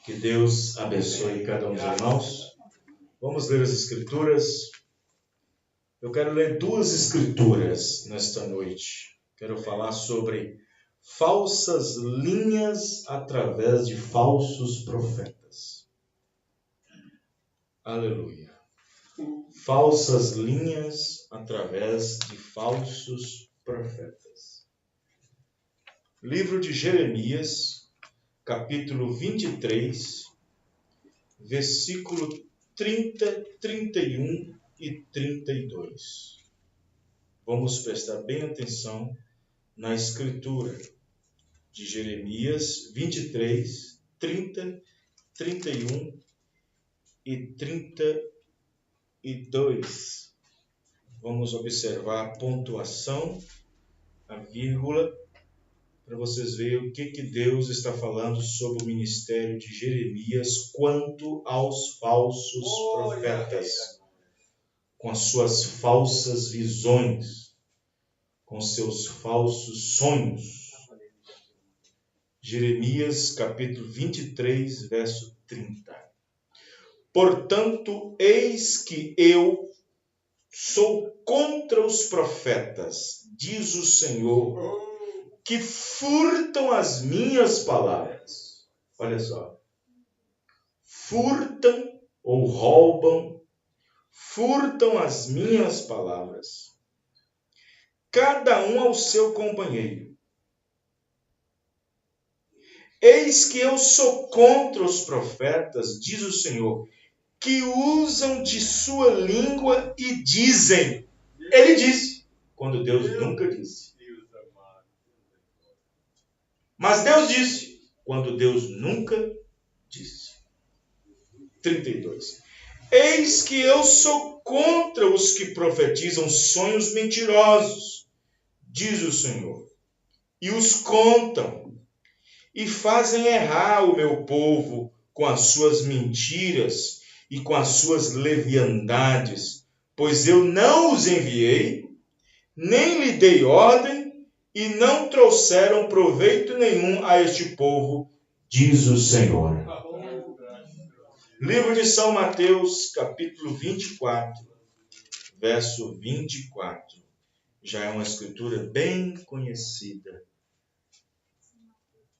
Que Deus abençoe cada um dos irmãos. Vamos ler as Escrituras. Eu quero ler duas Escrituras nesta noite. Quero falar sobre falsas linhas através de falsos profetas. Aleluia. Falsas linhas através de falsos profetas. Livro de Jeremias, capítulo 23, versículo 30, 31 e 32. Vamos prestar bem atenção na escritura de Jeremias 23, 30, 31 e 32. Vamos observar a pontuação, a vírgula, para vocês verem o que Deus está falando sobre o ministério de Jeremias quanto aos falsos profetas, com as suas falsas visões, com seus falsos sonhos. Jeremias capítulo 23, verso 30. Portanto, eis que eu sou contra os profetas, diz o Senhor, que furtam as minhas palavras. Olha só. Furtam ou roubam, furtam as minhas palavras. Cada um ao seu companheiro. Eis que eu sou contra os profetas, diz o Senhor, que usam de sua língua e dizem. Ele disse, quando Deus nunca disse. Mas Deus disse, quando Deus nunca disse. 32. Eis que eu sou contra os que profetizam sonhos mentirosos, diz o Senhor, e os contam, e fazem errar o meu povo com as suas mentiras e com as suas leviandades, pois eu não os enviei, nem lhe dei ordem, e não trouxeram proveito nenhum a este povo, diz o Senhor. Livro de São Mateus, capítulo 24, verso 24. Já é uma escritura bem conhecida.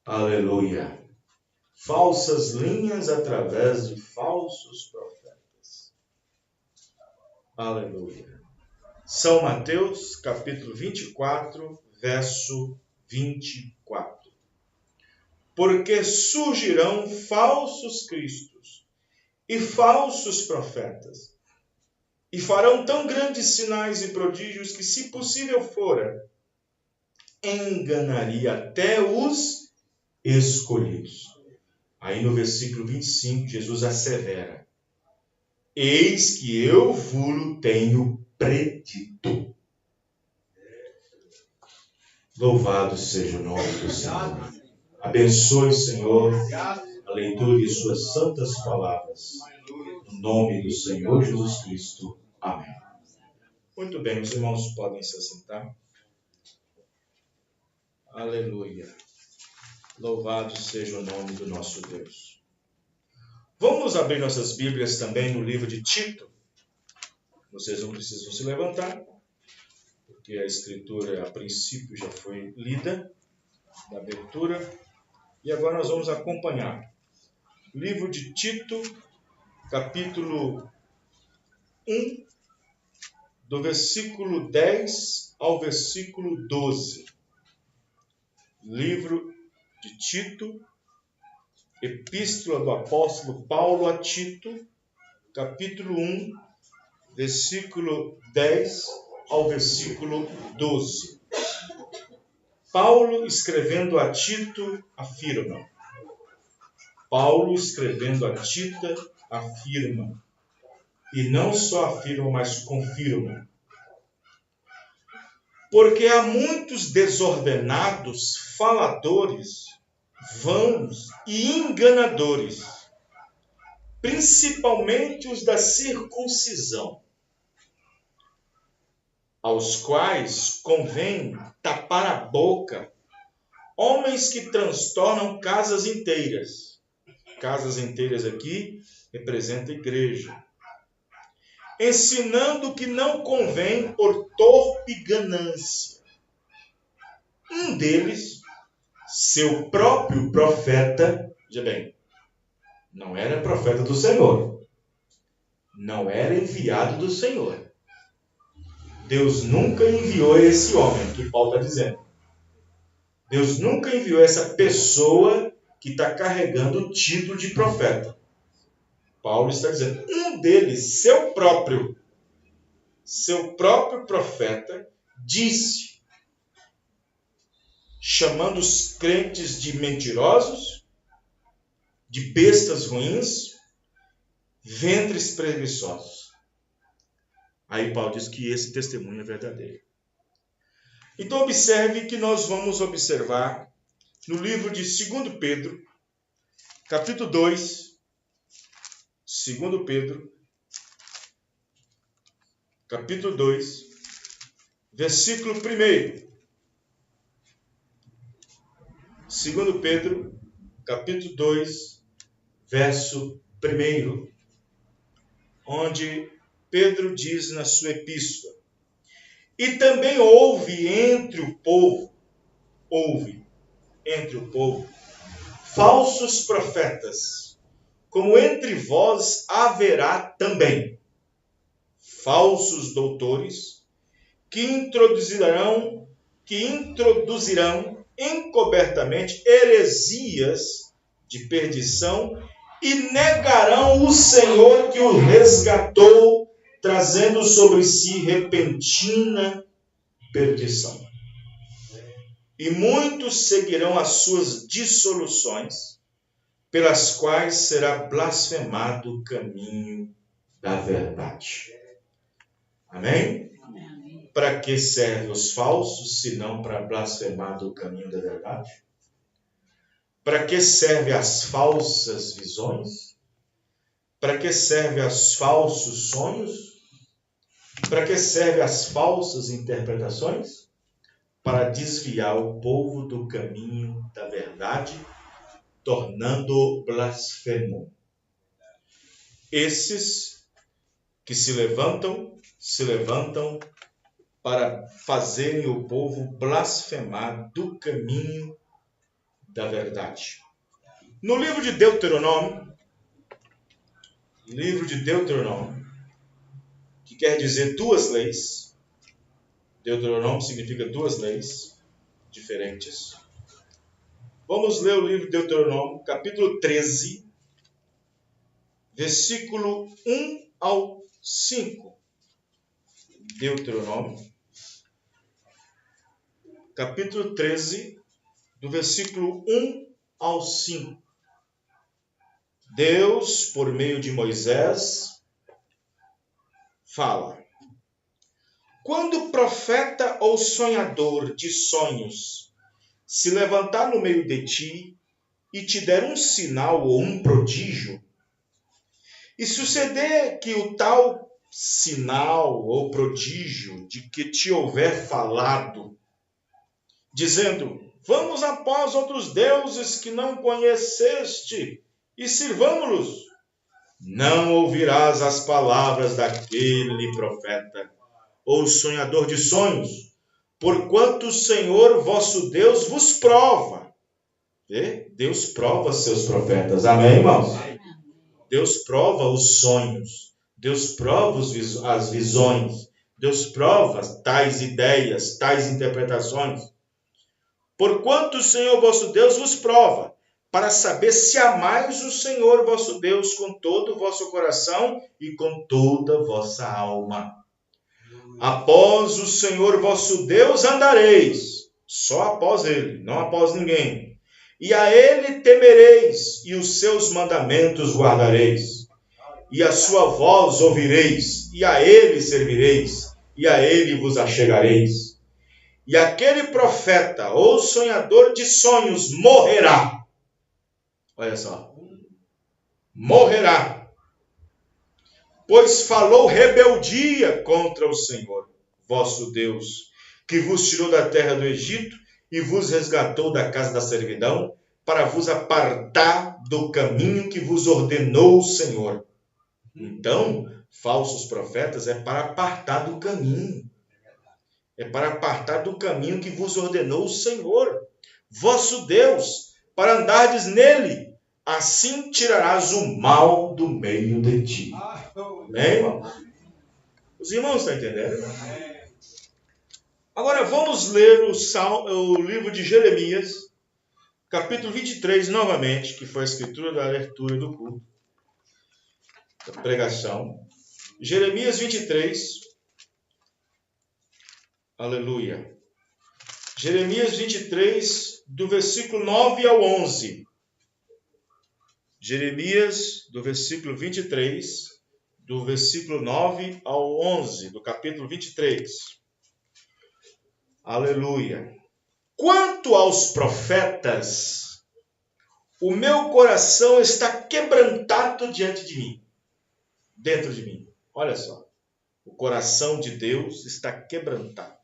Aleluia. Falsas linhas através de falsos profetas. Aleluia. São Mateus, capítulo 24, verso 24. Porque surgirão falsos cristos e falsos profetas, e farão tão grandes sinais e prodígios que, se possível fora, enganaria até os escolhidos. Aí no versículo 25, Jesus assevera: eis que eu vos tenho predito. Louvado seja o nome do Senhor. Abençoe, Senhor, a leitura de suas santas palavras. No nome do Senhor Jesus Cristo. Amém. Muito bem, os irmãos podem se assentar. Aleluia. Louvado seja o nome do nosso Deus. Vamos abrir nossas Bíblias também no livro de Tito. Vocês não precisam se levantar, porque a escritura a princípio já foi lida, na abertura, e agora nós vamos acompanhar. Livro de Tito, capítulo 1, do versículo 10 ao versículo 12. Livro de Tito, epístola do apóstolo Paulo a Tito, capítulo 1, versículo 10 ao versículo 12. Paulo, escrevendo a Tito, afirma. Paulo, escrevendo a Tito, afirma. E não só afirma, mas confirma. Porque há muitos desordenados, faladores, vãos e enganadores, principalmente os da circuncisão, aos quais convém tapar a boca homens que transtornam casas inteiras, Casas inteiras aqui representa a igreja. Ensinando que não convém por torpe ganância. Um deles, seu próprio profeta, veja bem, não era profeta do Senhor, não era enviado do Senhor. Deus nunca enviou esse homem, que Paulo está dizendo. Deus nunca enviou essa pessoa que está carregando o título de profeta. Paulo está dizendo, um deles, seu próprio profeta, disse, chamando os crentes de mentirosos, de bestas ruins, ventres preguiçosos. Aí Paulo diz que esse testemunho é verdadeiro. Então observe que nós vamos observar no livro de 2 Pedro, capítulo 2, 2 Pedro, capítulo 2, versículo 1. 2 Pedro, capítulo 2, verso 1, onde Pedro diz na sua epístola, e também houve entre o povo, falsos profetas, como entre vós haverá também falsos doutores, que introduzirão encobertamente heresias de perdição e negarão o Senhor que o resgatou, trazendo sobre si repentina perdição. E muitos seguirão as suas dissoluções, pelas quais será blasfemado o caminho da verdade. Amém? Amém. Para que servem os falsos, senão para blasfemar do caminho da verdade? Para que servem as falsas visões? Para que servem os falsos sonhos? Para que servem as falsas interpretações? Para desviar o povo do caminho da verdade, tornando-o blasfemo. Esses que se levantam para fazerem o povo blasfemar do caminho da verdade. No livro de Deuteronômio, que quer dizer duas leis, Deuteronômio significa duas leis diferentes. Vamos ler o livro de Deuteronômio, capítulo 13, versículo 1 ao 5. Deuteronômio, capítulo 13, do versículo 1 ao 5. Deus, por meio de Moisés, fala: quando profeta ou sonhador de sonhos se levantar no meio de ti e te der um sinal ou um prodígio, e suceder que o tal sinal ou prodígio de que te houver falado, dizendo, vamos após outros deuses que não conheceste e sirvamo-los, não ouvirás as palavras daquele profeta ou sonhador de sonhos, porquanto o Senhor vosso Deus vos prova. Deus prova seus profetas. Amém, irmãos? Deus prova os sonhos. Deus prova as visões. Deus prova tais ideias, tais interpretações. Porquanto o Senhor vosso Deus vos prova, para saber se amais o Senhor vosso Deus com todo o vosso coração e com toda a vossa alma. Após o Senhor vosso Deus andareis, só após ele, não após ninguém. E a ele temereis, e os seus mandamentos guardareis. E a sua voz ouvireis, e a ele servireis, e a ele vos achegareis. E aquele profeta ou sonhador de sonhos morrerá. Olha só. Morrerá. Pois falou rebeldia contra o Senhor, vosso Deus, que vos tirou da terra do Egito e vos resgatou da casa da servidão, para vos apartar do caminho que vos ordenou o Senhor. Então, falsos profetas é para apartar do caminho. É para apartar do caminho que vos ordenou o Senhor, vosso Deus, para andardes nele. Assim tirarás o mal do meio de ti. Amém, irmão? Os irmãos estão entendendo? Agora vamos ler o livro de Jeremias, capítulo 23, novamente, que foi a escritura da leitura do culto, da pregação. Jeremias 23, aleluia. Jeremias 23, do versículo 9 ao 11. Jeremias, do versículo 23, do versículo 9 ao 11, do capítulo 23. Aleluia. Quanto aos profetas, o meu coração está quebrantado diante de mim, dentro de mim. Olha só, o coração de Deus está quebrantado,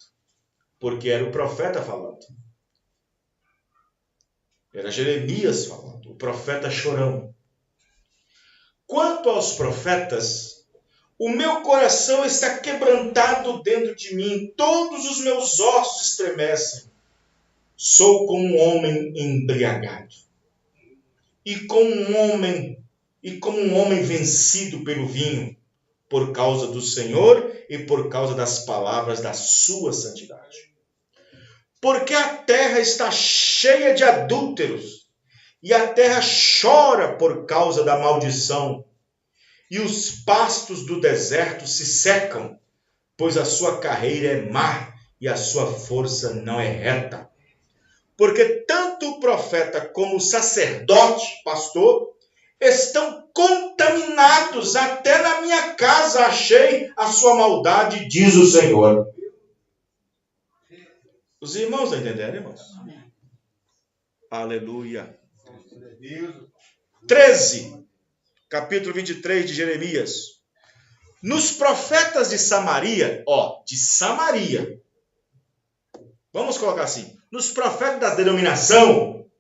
porque era o profeta falando. Era Jeremias falando, o profeta chorão. Quanto aos profetas, o meu coração está quebrantado dentro de mim, todos os meus ossos estremecem. Sou como um homem embriagado, e como um homem vencido pelo vinho, por causa do Senhor e por causa das palavras da sua santidade. Porque a terra está cheia de adúlteros, e a terra chora por causa da maldição, e os pastos do deserto se secam, pois a sua carreira é má e a sua força não é reta. Porque tanto o profeta como o sacerdote, pastor, estão contaminados, até na minha casa achei a sua maldade, diz o Senhor. Os irmãos estão entendendo, irmãos? Amém. Aleluia. 13, capítulo 23 de Jeremias. Nos profetas de Samaria, de Samaria, vamos colocar assim, nos profetas da denominação,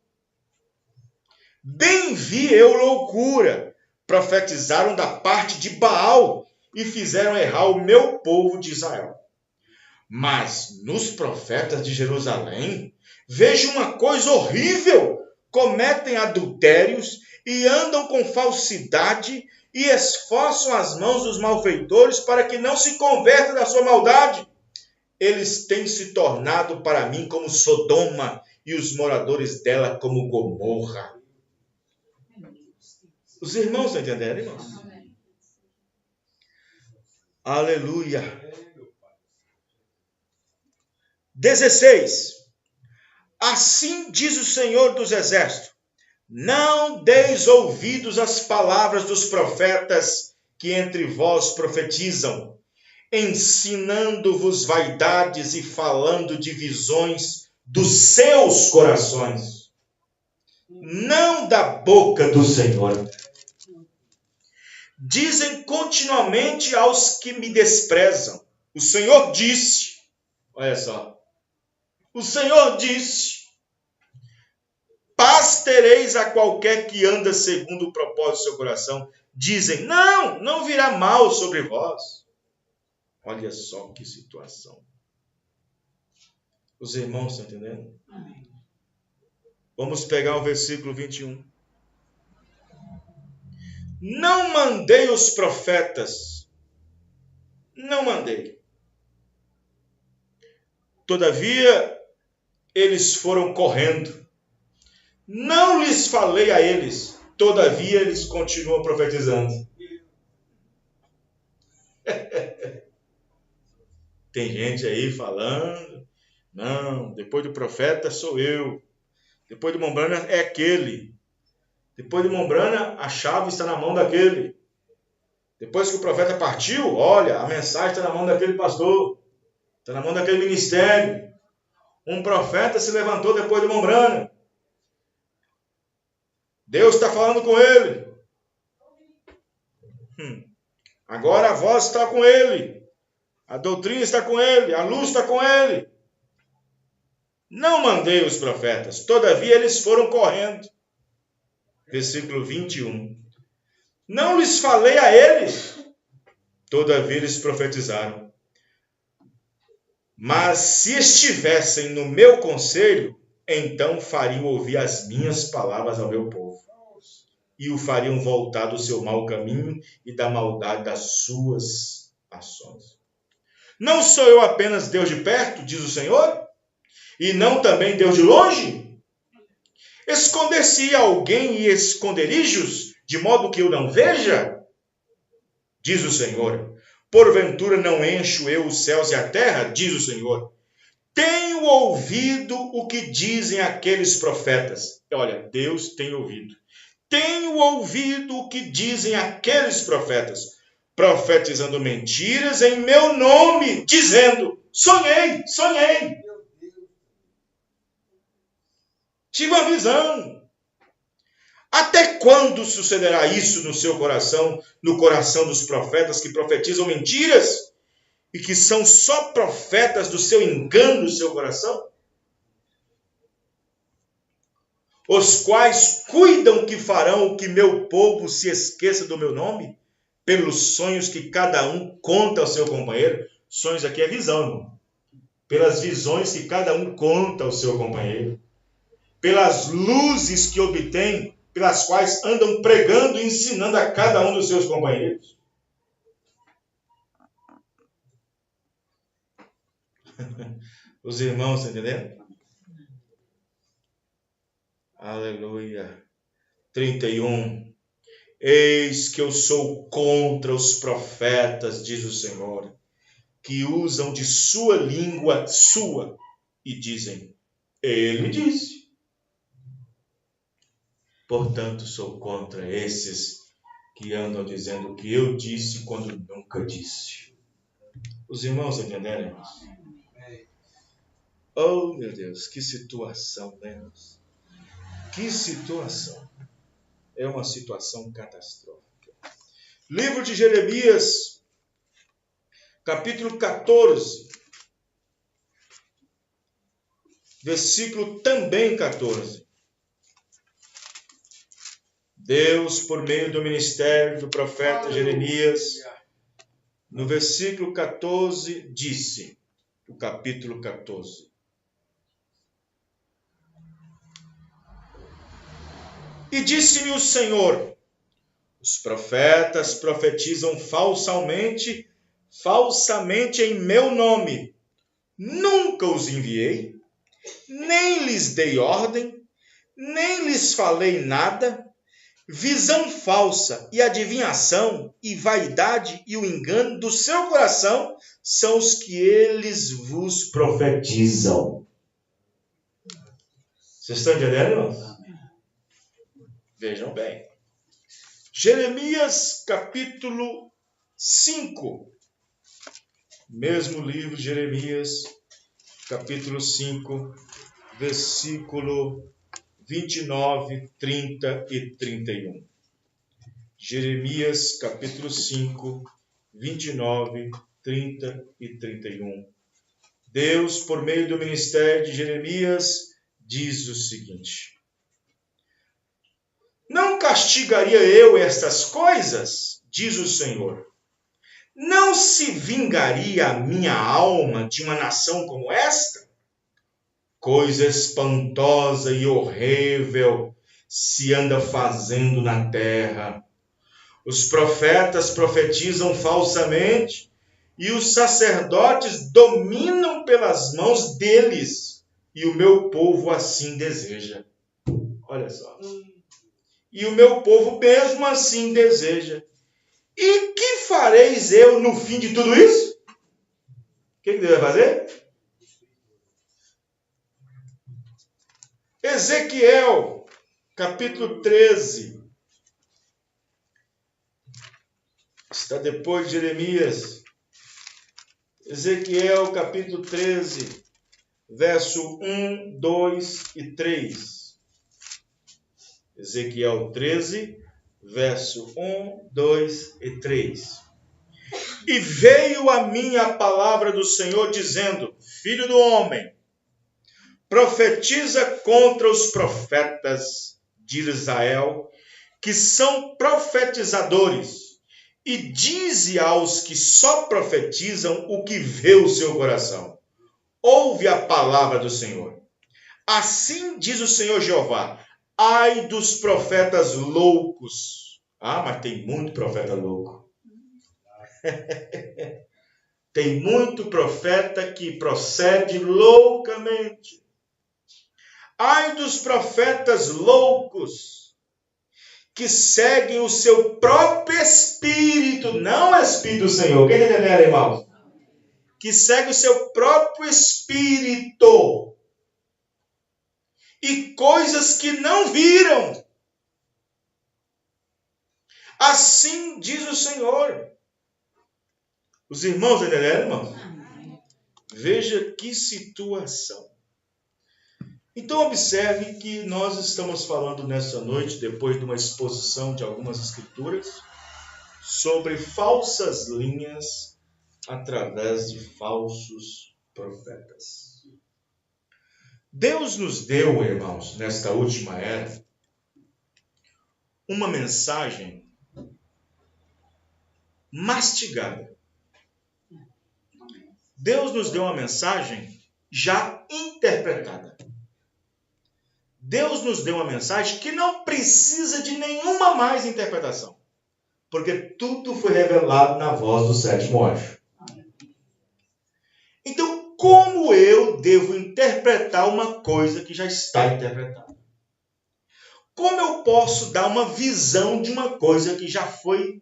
bem vi eu loucura, profetizaram da parte de Baal e fizeram errar o meu povo de Israel. Mas nos profetas de Jerusalém, vejo uma coisa horrível, cometem adultérios e andam com falsidade e esforçam as mãos dos malfeitores para que não se convertam da sua maldade. Eles têm se tornado para mim como Sodoma e os moradores dela como Gomorra. Os irmãos estão entendendo, irmãos? Aleluia. 16. Assim diz o Senhor dos Exércitos: não deis ouvidos às palavras dos profetas que entre vós profetizam, ensinando-vos vaidades e falando de visões dos seus corações, não da boca do Senhor. Dizem continuamente aos que me desprezam: o Senhor disse. Olha só. O Senhor disse: paz tereis a qualquer que anda segundo o propósito do seu coração. Dizem: não virá mal sobre vós. Olha só que situação. Os irmãos estão entendendo? Amém. Vamos pegar o versículo 21. Não mandei os profetas. Não mandei. Todavia, eles foram correndo. Não lhes falei a eles. Todavia, eles continuam profetizando. Tem gente aí falando: não, depois do profeta sou eu. Depois do Mombrana é aquele. Depois do Mombrana, a chave está na mão daquele. Depois que o profeta partiu, olha, a mensagem está na mão daquele pastor. Está na mão daquele ministério. Um profeta se levantou depois do Mombrana. Deus está falando com ele. Agora a voz está com ele. A doutrina está com ele. A luz está com ele. Não mandei os profetas. Todavia eles foram correndo. versículo 21. Não lhes falei a eles, todavia eles profetizaram. Mas se estivessem no meu conselho, então fariam ouvir as minhas palavras ao meu povo, e o fariam voltar do seu mau caminho e da maldade das suas ações. Não sou eu apenas Deus de perto, diz o Senhor, e não também Deus de longe? Esconder-se alguém em esconderijos, de modo que eu não veja? Diz o Senhor. Porventura não encho eu os céus e a terra? Diz o Senhor. Tenho ouvido o que dizem aqueles profetas. Olha, Deus tem ouvido. Tenho ouvido o que dizem aqueles profetas, profetizando mentiras em meu nome, dizendo, sonhei. Tive uma visão. Até quando sucederá isso no seu coração, no coração dos profetas que profetizam mentiras e que são só profetas do seu engano no seu coração? Os quais cuidam que farão que meu povo se esqueça do meu nome, pelos sonhos que cada um conta ao seu companheiro. Sonhos aqui é visão, irmão. Pelas visões que cada um conta ao seu companheiro. Pelas luzes que obtém, pelas quais andam pregando e ensinando a cada um dos seus companheiros. Os irmãos, estão entendendo? Aleluia. 31. Eis que eu sou contra os profetas, diz o Senhor, que usam de sua língua sua e dizem, ele disse. Portanto, sou contra esses que andam dizendo que eu disse quando nunca disse. Os irmãos entenderam, irmãos? Oh, meu Deus, que situação, né, irmãos? Que situação. É uma situação catastrófica. Livro de Jeremias, capítulo 14, versículo também 14. Deus, por meio do ministério do profeta Jeremias, no versículo 14, disse, o capítulo 14. E disse-me o Senhor, os profetas profetizam falsamente em meu nome. Nunca os enviei, nem lhes dei ordem, nem lhes falei nada. Visão falsa e adivinhação e vaidade e o engano do seu coração são os que eles vos profetizam. Vocês estão entendendo, irmãos? Vejam bem. Jeremias capítulo 5. Mesmo livro de Jeremias, capítulo 5, versículo 29, 30 e 31. Jeremias, capítulo 5, 29, 30 e 31. Deus, por meio do ministério de Jeremias, diz o seguinte: não castigaria eu estas coisas? Diz o Senhor. Não se vingaria a minha alma de uma nação como esta? Coisa espantosa e horrível se anda fazendo na terra. Os profetas profetizam falsamente e os sacerdotes dominam pelas mãos deles. E o meu povo assim deseja. Olha só. E o meu povo mesmo assim deseja. E que fareis eu no fim de tudo isso? O que Deus vai fazer? Ezequiel, capítulo 13. Está depois de Jeremias. Ezequiel, capítulo 13, verso 1, 2 e 3. Ezequiel 13, verso 1, 2 e 3. E veio a mim a palavra do Senhor, dizendo: Filho do homem, profetiza contra os profetas de Israel que são profetizadores, e dize aos que só profetizam o que vê o seu coração. Ouve a palavra do Senhor. Assim diz o Senhor Jeová: ai dos profetas loucos. Ah, mas tem muito profeta louco. Tem muito profeta que procede loucamente. Ai dos profetas loucos, que seguem o seu próprio espírito, não o espírito do Senhor. Quem está entendendo, irmãos? Que segue o seu próprio espírito e coisas que não viram. Assim diz o Senhor. Os irmãos entenderam, irmãos? Veja que situação. Então observe que nós estamos falando nessa noite, depois de uma exposição de algumas escrituras, sobre falsas linhas através de falsos profetas. Deus nos deu, irmãos, nesta última era, uma mensagem mastigada. Deus nos deu uma mensagem já interpretada. Deus nos deu uma mensagem que não precisa de nenhuma mais interpretação, porque tudo foi revelado na voz do sétimo anjo. Então, como eu devo interpretar uma coisa que já está interpretada? Como eu posso dar uma visão de uma coisa que já foi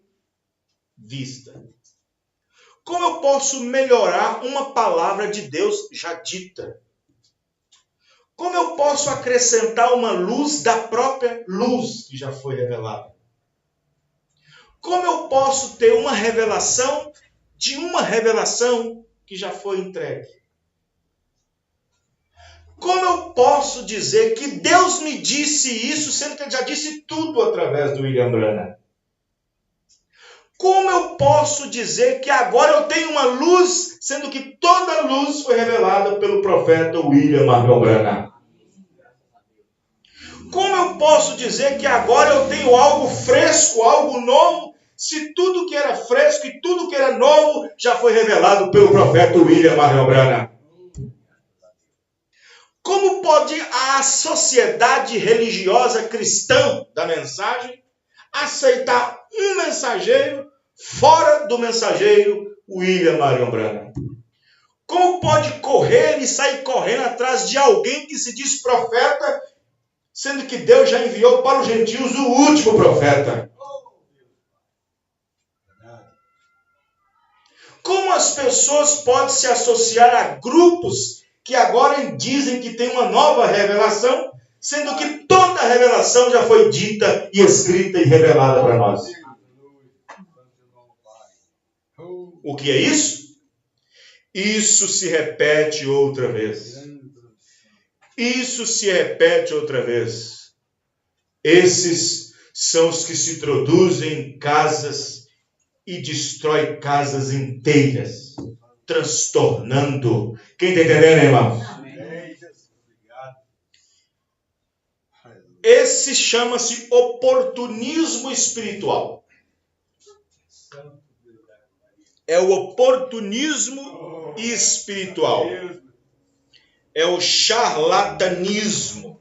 vista? Como eu posso melhorar uma palavra de Deus já dita? Como eu posso acrescentar uma luz da própria luz que já foi revelada? Como eu posso ter uma revelação de uma revelação que já foi entregue? Como eu posso dizer que Deus me disse isso, sendo que Ele já disse tudo através do William Branham? Como eu posso dizer que agora eu tenho uma luz, sendo que toda a luz foi revelada pelo profeta William Marion Branham? Como eu posso dizer que agora eu tenho algo fresco, algo novo, se tudo que era fresco e tudo que era novo já foi revelado pelo profeta William Marion Branham? Como pode a sociedade religiosa cristã da mensagem aceitar um mensageiro fora do mensageiro William Marion Branham? Como pode correr e sair correndo atrás de alguém que se diz profeta, sendo que Deus já enviou para os gentios o último profeta? Como as pessoas podem se associar a grupos que agora dizem que tem uma nova revelação, sendo que toda a revelação já foi dita e escrita e revelada para nós? O que é isso? Isso se repete outra vez. Isso se repete outra vez. Esses são os que se introduzem em casas e destrói casas inteiras, transtornando. Quem está entendendo, irmão? Esse chama-se oportunismo espiritual. É o oportunismo espiritual. É o charlatanismo.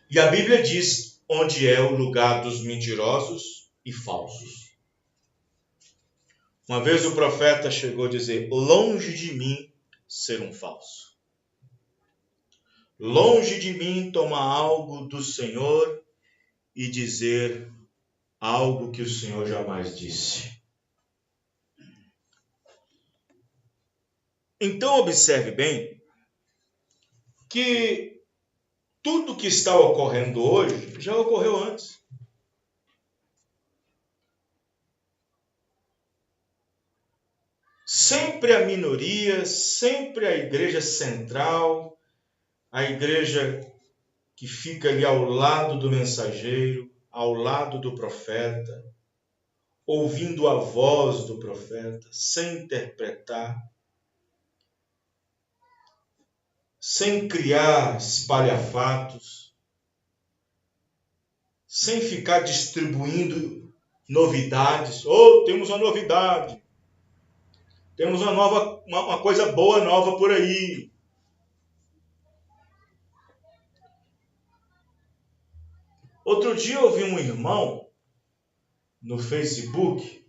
E a Bíblia diz onde é o lugar dos mentirosos e falsos. Uma vez o profeta chegou a dizer: longe de mim ser um falso. Longe de mim tomar algo do Senhor e dizer algo que o Senhor jamais disse. Então observe bem que tudo que está ocorrendo hoje já ocorreu antes. Sempre a minoria, sempre a igreja central, a igreja que fica ali ao lado do mensageiro, ao lado do profeta, ouvindo a voz do profeta, sem interpretar, sem criar espalhafatos, sem ficar distribuindo novidades. Oh, temos uma novidade. Temos uma coisa boa nova por aí. Outro dia eu vi um irmão no Facebook.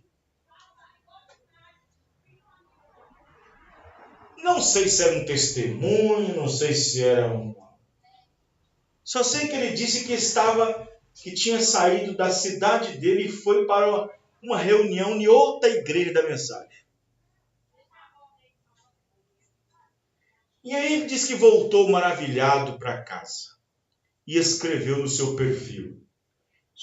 Não sei se era um testemunho, não sei se era um... Só sei que ele disse que tinha saído da cidade dele e foi para uma reunião em outra igreja da Mensagem. E aí ele disse que voltou maravilhado para casa. E escreveu no seu perfil: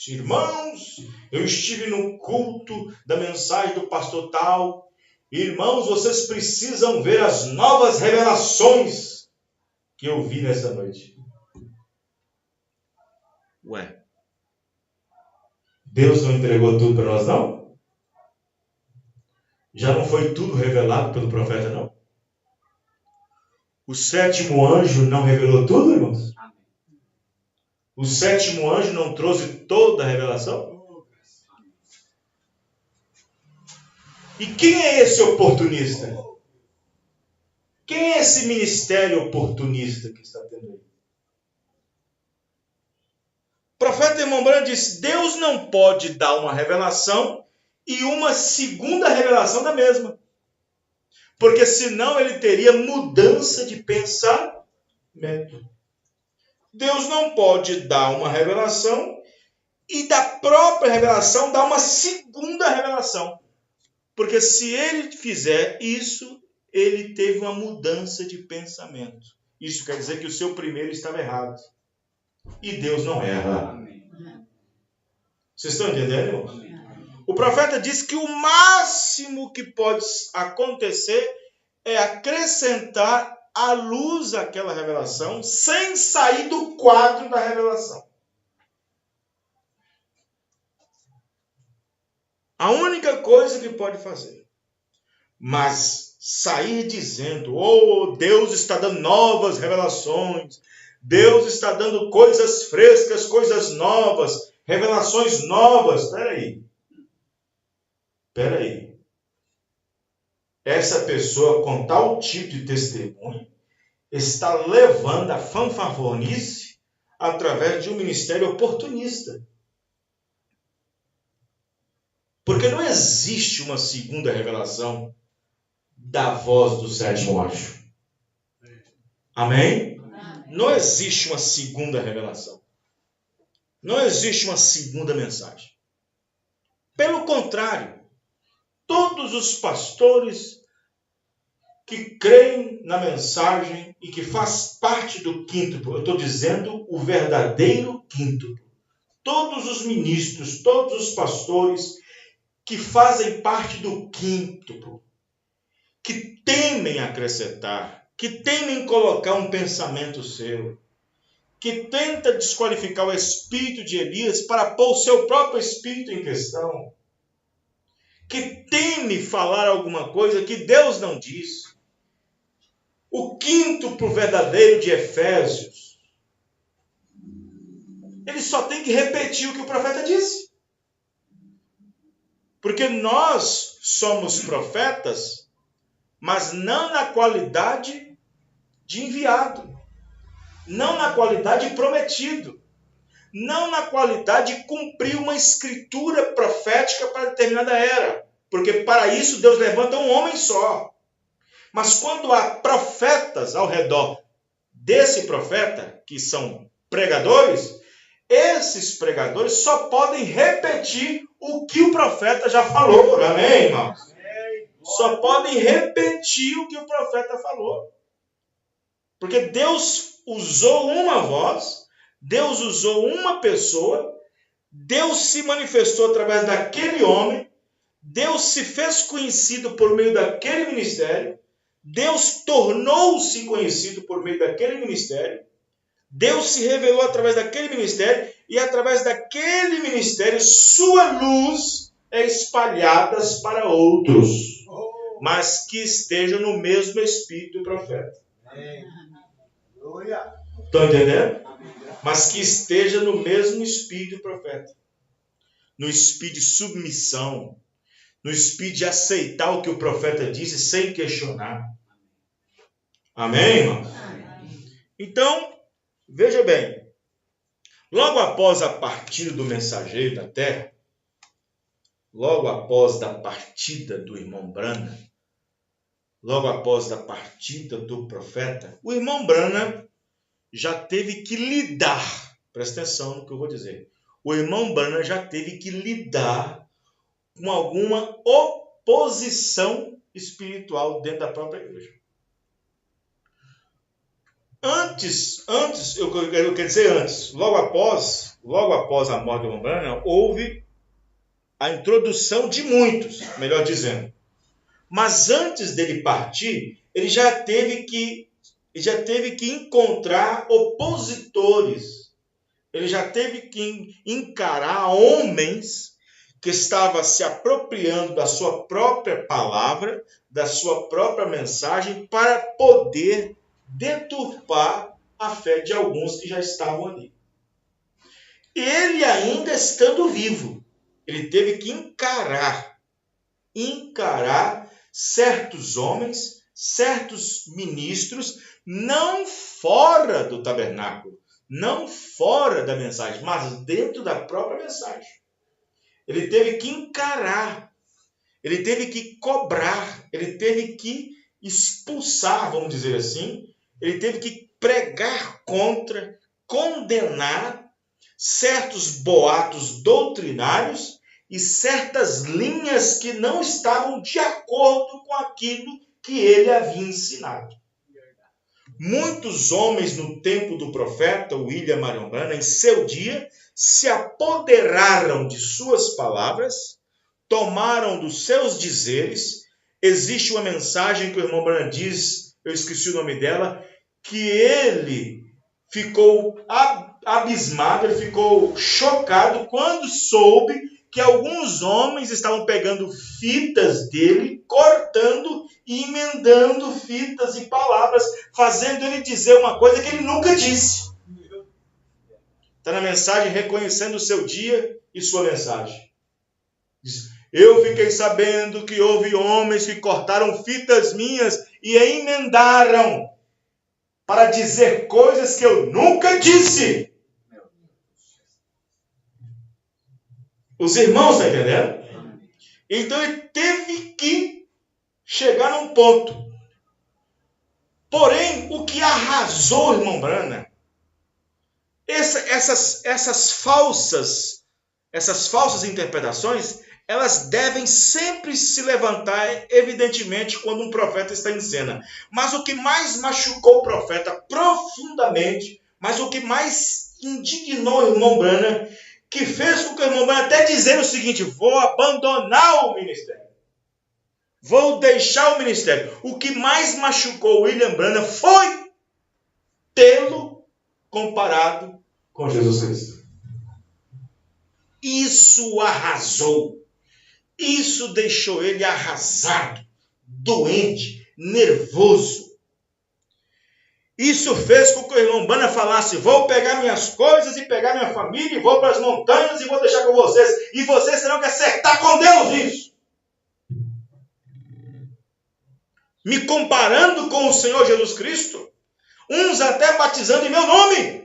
irmãos, eu estive no culto da mensagem do pastor tal. Irmãos, vocês precisam ver as novas revelações que eu vi nessa noite. Ué, Deus não entregou tudo para nós, não? Já não foi tudo revelado pelo profeta, não? O sétimo anjo não revelou tudo, irmãos? O sétimo anjo não trouxe toda a revelação? E quem é esse oportunista? Quem é esse ministério oportunista que está tendo aí? O profeta irmão Branham disse: Deus não pode dar uma revelação e uma segunda revelação da mesma. Porque senão ele teria mudança de pensamento. Deus não pode dar uma revelação e da própria revelação dar uma segunda revelação. Porque se ele fizer isso, ele teve uma mudança de pensamento. Isso quer dizer que o seu primeiro estava errado. E Deus não erra. Vocês estão entendendo, irmãos? O profeta disse que o máximo que pode acontecer é acrescentar a luz àquela revelação sem sair do quadro da revelação. A única coisa que pode fazer. Mas sair dizendo: oh, Deus está dando novas revelações, Deus está dando coisas frescas, coisas novas, revelações novas. Espera aí. Essa pessoa com tal tipo de testemunho está levando a fanfarronice através de um ministério oportunista. Porque não existe uma segunda revelação da voz do sétimo anjo. Amém? Não existe uma segunda revelação. Não existe uma segunda mensagem. Pelo contrário, todos os pastores que creem na mensagem e que faz parte do quíntuplo, eu estou dizendo o verdadeiro quíntuplo, todos os ministros, todos os pastores que fazem parte do quíntuplo, que temem acrescentar, que temem colocar um pensamento seu, que tenta desqualificar o espírito de Elias para pôr o seu próprio espírito em questão, que teme falar alguma coisa que Deus não disse. O quíntuplo verdadeiro de Efésios, ele só tem que repetir o que o profeta disse. Porque nós somos profetas, mas não na qualidade de enviado, não na qualidade de prometido, não na qualidade de cumprir uma escritura profética para determinada era, porque para isso Deus levanta um homem só. Mas quando há profetas ao redor desse profeta, que são pregadores, esses pregadores só podem repetir o que o profeta já falou. Amém, irmãos? Só podem repetir o que o profeta falou. Porque Deus usou uma voz, Deus usou uma pessoa, Deus se manifestou através daquele homem, Deus se fez conhecido por meio daquele ministério, Deus tornou-se conhecido por meio daquele ministério, Deus se revelou através daquele ministério, e através daquele ministério sua luz é espalhada para outros, mas que estejam no mesmo espírito do profeta. Estão entendendo? mas que esteja no mesmo espírito do profeta. No espírito de submissão, no espírito de aceitar o que o profeta disse sem questionar. Amém, irmão? Então, veja bem, logo após a partida do mensageiro da terra, logo após da partida do irmão Branham, logo após da partida do profeta, o irmão Branham já teve que lidar, presta atenção no que eu vou dizer, o irmão Branham já teve que lidar com alguma oposição espiritual dentro da própria igreja. Logo após a morte do irmão Branham, houve a introdução de muitos, melhor dizendo. Mas antes dele partir, ele já teve que encontrar opositores. Ele já teve que encarar homens que estavam se apropriando da sua própria palavra, da sua própria mensagem, para poder deturpar a fé de alguns que já estavam ali. Ele ainda estando vivo, ele teve que encarar certos homens, certos ministros, não fora do tabernáculo, não fora da mensagem, mas dentro da própria mensagem. Ele teve que encarar, ele teve que cobrar, ele teve que expulsar, vamos dizer assim, ele teve que pregar contra, condenar certos boatos doutrinários e certas linhas que não estavam de acordo com aquilo que ele havia ensinado. Muitos homens no tempo do profeta William Marion Branham, em seu dia, se apoderaram de suas palavras, tomaram dos seus dizeres. Existe uma mensagem que o irmão Branham diz, eu esqueci o nome dela, que ele ficou abismado, ele ficou chocado quando soube que alguns homens estavam pegando fitas dele, cortando e emendando fitas e palavras, fazendo ele dizer uma coisa que ele nunca disse. Está na mensagem reconhecendo o seu dia e sua mensagem. Diz, eu fiquei sabendo que houve homens que cortaram fitas minhas e emendaram para dizer coisas que eu nunca disse. Os irmãos estão entendendo? Então ele teve que chegar num ponto. Porém, o que arrasou o irmão Branham, essas falsas interpretações, elas devem sempre se levantar, evidentemente, quando um profeta está em cena. Mas o que mais machucou o profeta profundamente, mas o que mais indignou o irmão Branham, que fez com que o irmão Branham até dizer o seguinte, vou abandonar o ministério. Vou deixar o ministério. O que mais machucou William Branham foi tê-lo comparado com Jesus Cristo. Isso arrasou. Isso deixou ele arrasado, doente, nervoso. Isso fez com que o irmão Branham falasse, vou pegar minhas coisas e pegar minha família e vou para as montanhas e vou deixar com vocês. E vocês terão que acertar com Deus isso. Me comparando com o Senhor Jesus Cristo, uns até batizando em meu nome.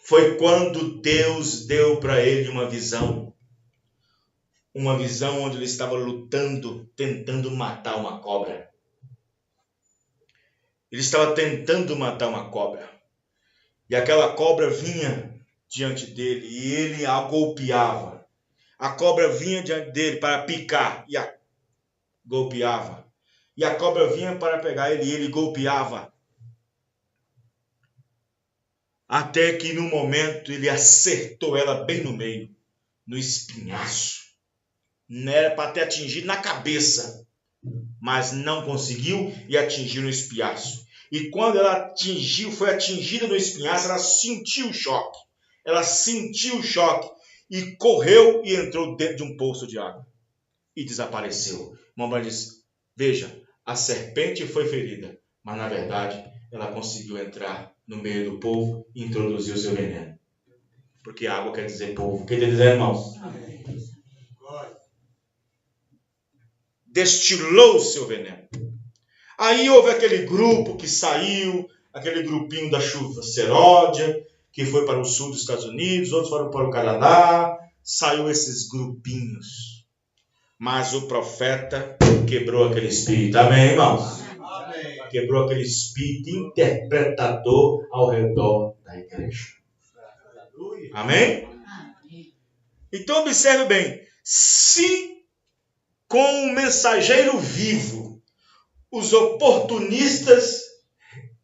Foi quando Deus deu para ele uma visão onde ele estava lutando, tentando matar uma cobra. Ele estava tentando matar uma cobra. E aquela cobra vinha diante dele e ele a golpeava. A cobra vinha diante dele para picar e a golpeava. E a cobra vinha para pegar ele e ele golpeava. Até que no momento ele acertou ela bem no meio, no espinhaço. Não era para ter atingido na cabeça, mas não conseguiu e atingiu no espinhaço. E quando ela foi atingida no espinhaço, ela sentiu o choque. Ela sentiu o choque e correu e entrou dentro de um poço de água. E desapareceu. Mamãe disse, veja, a serpente foi ferida, mas na verdade ela conseguiu entrar no meio do povo e introduzir o seu veneno. Porque água quer dizer povo. Quer dizer, irmãos? Destilou o seu veneno. Aí houve aquele grupo que saiu, aquele grupinho da chuva seródia, que foi para o sul dos Estados Unidos, outros foram para o Canadá. Saiu esses grupinhos. Mas o profeta quebrou aquele espírito. Amém, irmãos? Amém. Quebrou aquele espírito interpretador ao redor da igreja. Amém? Então observe bem. Se com o mensageiro vivo, os oportunistas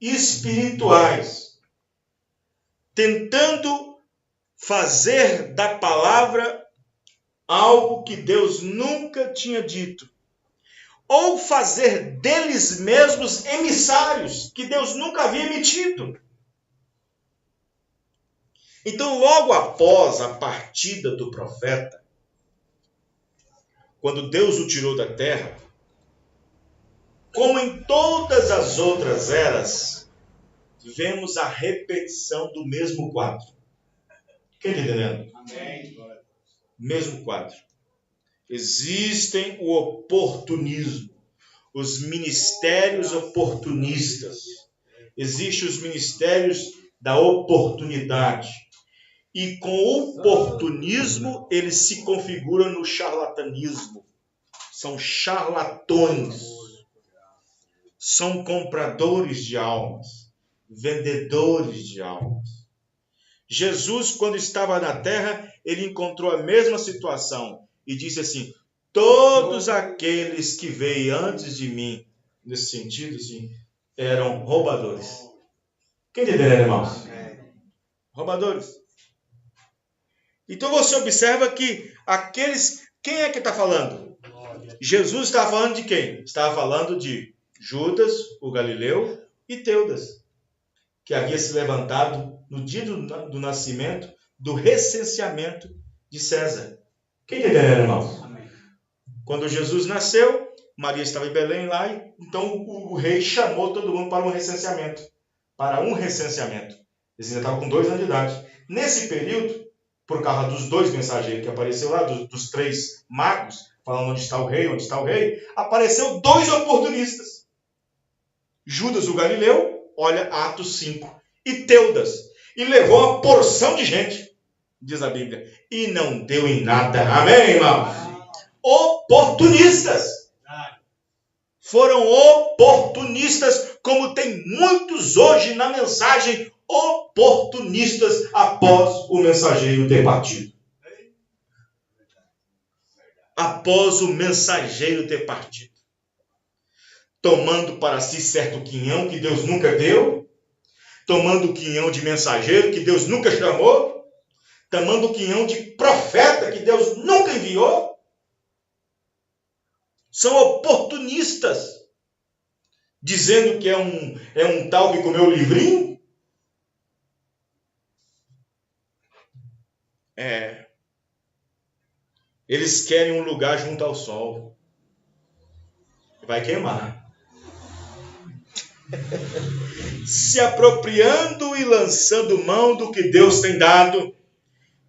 espirituais, tentando fazer da palavra algo que Deus nunca tinha dito, ou fazer deles mesmos emissários que Deus nunca havia emitido. Então, logo após a partida do profeta, quando Deus o tirou da terra, como em todas as outras eras, vemos a repetição do mesmo quadro. Quem está entendendo? Amém. Mesmo quadro. Existem o oportunismo, os ministérios oportunistas. Existem os ministérios da oportunidade. E com o oportunismo, eles se configuram no charlatanismo. São charlatões. São compradores de almas. Vendedores de almas. Jesus, quando estava na terra, ele encontrou a mesma situação. E disse assim, todos aqueles que veio antes de mim, nesse sentido, assim, eram roubadores. Quem entendeu, irmãos? Roubadores. Então você observa que aqueles... Quem é que está falando? Jesus estava falando de quem? Estava falando de Judas, o Galileu, e Teudas, que havia se levantado no dia do nascimento, do recenseamento de César. Quem entendeu, irmãos? Quando Jesus nasceu, Maria estava em Belém lá, e então o rei chamou todo mundo para um recenseamento. Eles ainda estavam com 2 anos de idade. Nesse período, por causa dos 2 mensageiros que apareceu lá, dos 3 magos, falando onde está o rei, apareceu 2 oportunistas. Judas, o Galileu, olha Atos 5, e Teudas, e levou uma porção de gente, diz a Bíblia, e não deu em nada. Amém, irmãos? Oportunistas. Foram oportunistas, como tem muitos hoje na mensagem, oportunistas após o mensageiro ter partido. Após o mensageiro ter partido. Tomando para si certo quinhão que Deus nunca deu, tomando o quinhão de mensageiro que Deus nunca chamou, tomando o quinhão de profeta que Deus nunca enviou. São oportunistas, dizendo que é um tal que comeu o livrinho. Eles querem um lugar junto ao sol. Vai queimar. Se apropriando e lançando mão do que Deus tem dado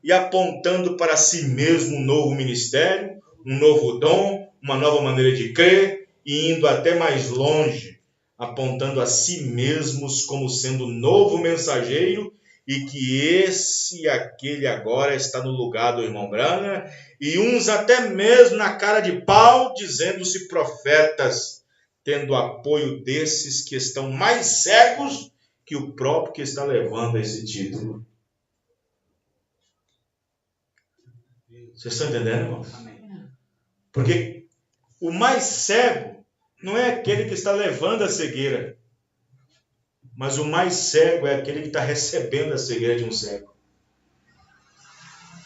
e apontando para si mesmo um novo ministério, um novo dom, uma nova maneira de crer e indo até mais longe, apontando a si mesmos como sendo novo mensageiro e que esse e aquele agora está no lugar do irmão Branham, e uns até mesmo na cara de pau dizendo-se profetas, tendo apoio desses que estão mais cegos que o próprio que está levando esse título. Vocês estão entendendo, irmãos? Porque o mais cego não é aquele que está levando a cegueira, mas o mais cego é aquele que está recebendo a cegueira de um cego,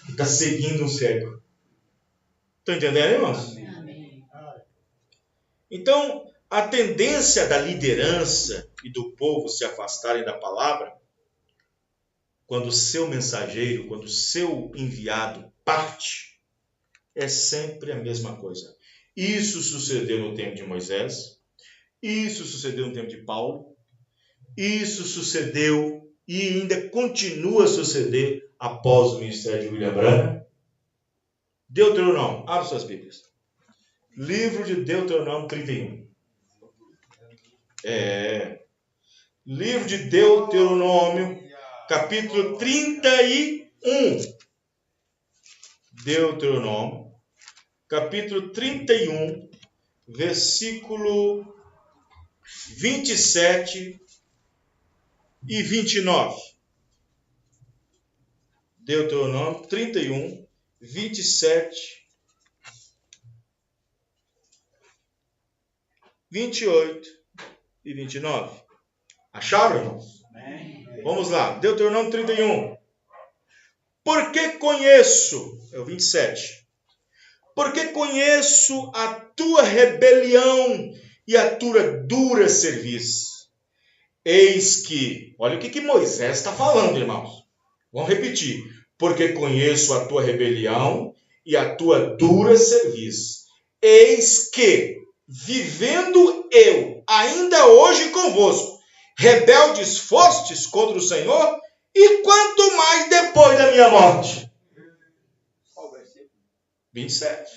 que está seguindo um cego. Estão entendendo, irmãos? Então, a tendência da liderança e do povo se afastarem da palavra, quando o seu mensageiro, quando o seu enviado parte, é sempre a mesma coisa. Isso sucedeu no tempo de Moisés, isso sucedeu no tempo de Paulo, Isso sucedeu e ainda continua a suceder após o ministério de William Branham. Deuteronômio, abre suas Bíblias. Livro de Deuteronômio 31. Livro de Deuteronômio, capítulo 31. Deuteronômio, capítulo 31, versículo 27 e 29. Deuteronômio 31, 27, 28 e 29. Acharam, irmãos? Vamos lá. Deuteronômio 31. Porque conheço, é o 27. Porque conheço a tua rebelião e a tua dura serviço. Eis que, olha o que Moisés está falando, irmãos. Vamos repetir. Porque conheço a tua rebelião e a tua dura serviço. Eis que, vivendo eu, ainda hoje convosco, rebeldes fostes contra o Senhor, e quanto mais depois da minha morte. 27,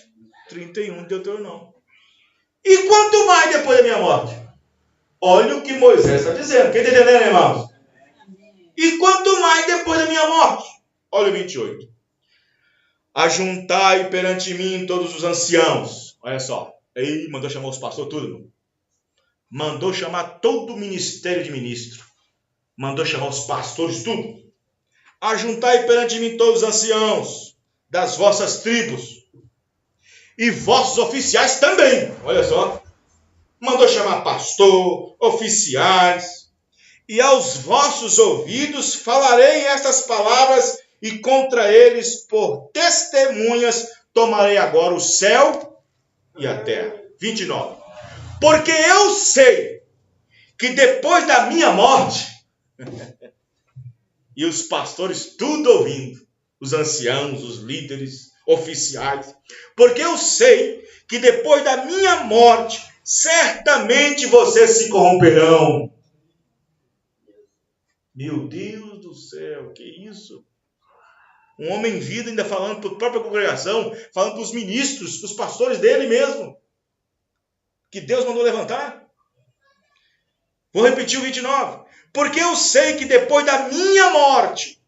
31 de Deuteronômio. E quanto mais depois da minha morte? Olha o que Moisés está dizendo. Quem está entendendo, irmãos? E quanto mais depois da minha morte? Olha o 28. Ajuntai perante mim todos os anciãos. Olha só. Aí mandou chamar os pastores tudo. Mandou chamar todo o ministério de ministro. Mandou chamar os pastores tudo. Ajuntai perante mim todos os anciãos das vossas tribos. E vossos oficiais também. Olha só. Mandou chamar pastor, oficiais. E aos vossos ouvidos falarei estas palavras, e contra eles, por testemunhas, tomarei agora o céu e a terra. 29. Porque eu sei que depois da minha morte, e os pastores tudo ouvindo, os anciãos, os líderes, oficiais, porque eu sei que depois da minha morte, certamente vocês se corromperão. Meu Deus do céu, que isso? Um homem em vida ainda falando para a própria congregação, falando para os ministros, para os pastores dele mesmo, que Deus mandou levantar. Vou repetir o 29. Porque eu sei que depois da minha morte,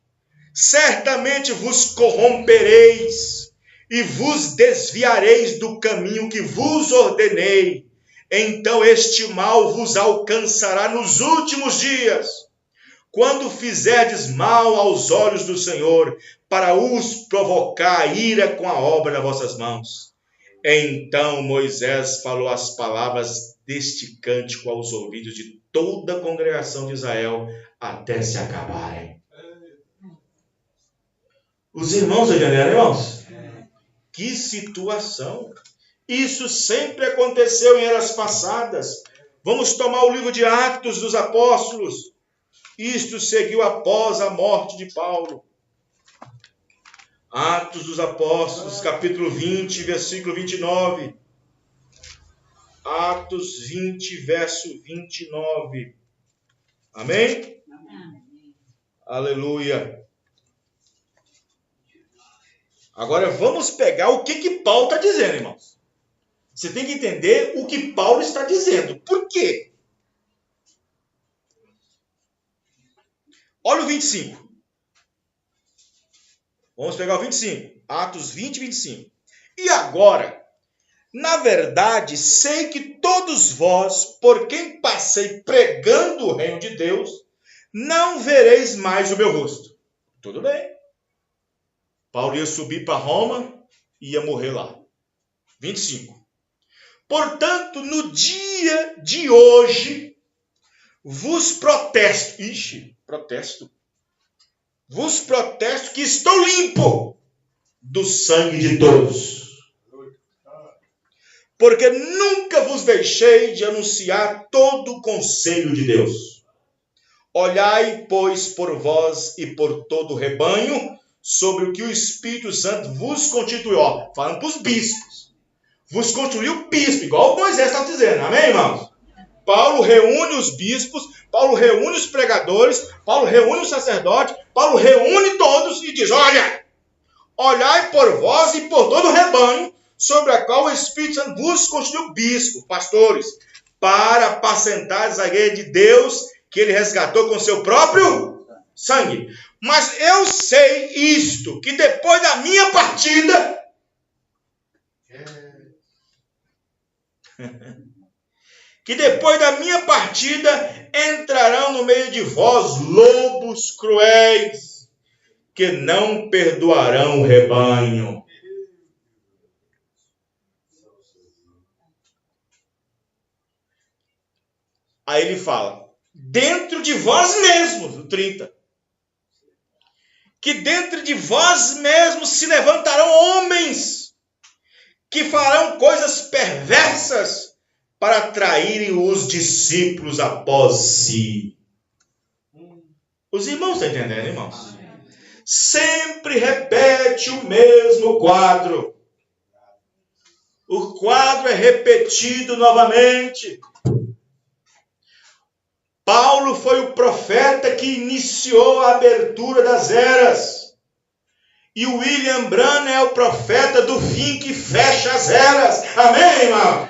certamente vos corrompereis e vos desviareis do caminho que vos ordenei. Então este mal vos alcançará nos últimos dias, quando fizerdes mal aos olhos do Senhor, para os provocar a ira com a obra das vossas mãos. Então Moisés falou as palavras deste cântico aos ouvidos de toda a congregação de Israel, até se acabarem. Os irmãos entenderam, irmãos? Que situação! Isso sempre aconteceu em eras passadas. Vamos tomar o livro de Atos dos Apóstolos. Isto seguiu após a morte de Paulo. Atos dos Apóstolos, capítulo 20, versículo 29. Atos 20, verso 29. Amém? Amém. Aleluia. Agora vamos pegar o que Paulo está dizendo, irmãos. Você tem que entender o que Paulo está dizendo. Por quê? Olha o 25. Vamos pegar o 25. Atos 20, 25. E agora, na verdade, sei que todos vós, por quem passei pregando o reino de Deus, não vereis mais o meu rosto. Tudo bem. Paulo ia subir para Roma e ia morrer lá. 25. Portanto, no dia de hoje, vos protesto. Protesto. Vos protesto que estou limpo do sangue de todos. Porque nunca vos deixei de anunciar todo o conselho de Deus. Olhai, pois, por vós e por todo o rebanho, sobre o que o Espírito Santo vos constituiu. Ó, falando para os bispos. Vos constituiu bispo, igual o Moisés está dizendo. Amém, irmãos? Paulo reúne os bispos, Paulo reúne os pregadores, Paulo reúne os sacerdotes, Paulo reúne todos e diz: olhai por vós e por todo o rebanho, sobre a qual o Espírito Santo vos constituiu bispo, pastores, para apacentar a igreja de Deus, que ele resgatou com seu próprio sangue. Mas eu sei isto, que depois da minha partida, entrarão no meio de vós lobos cruéis, que não perdoarão o rebanho. Aí ele fala, dentro de vós mesmos, o 30, que dentro de vós mesmos se levantarão homens que farão coisas perversas para atraírem os discípulos após si. Os irmãos estão entendendo, irmãos? Sempre repete o mesmo quadro. O quadro é repetido novamente. Paulo foi o profeta que iniciou a abertura das eras. E o William Branham é o profeta do fim que fecha as eras. Amém, irmão?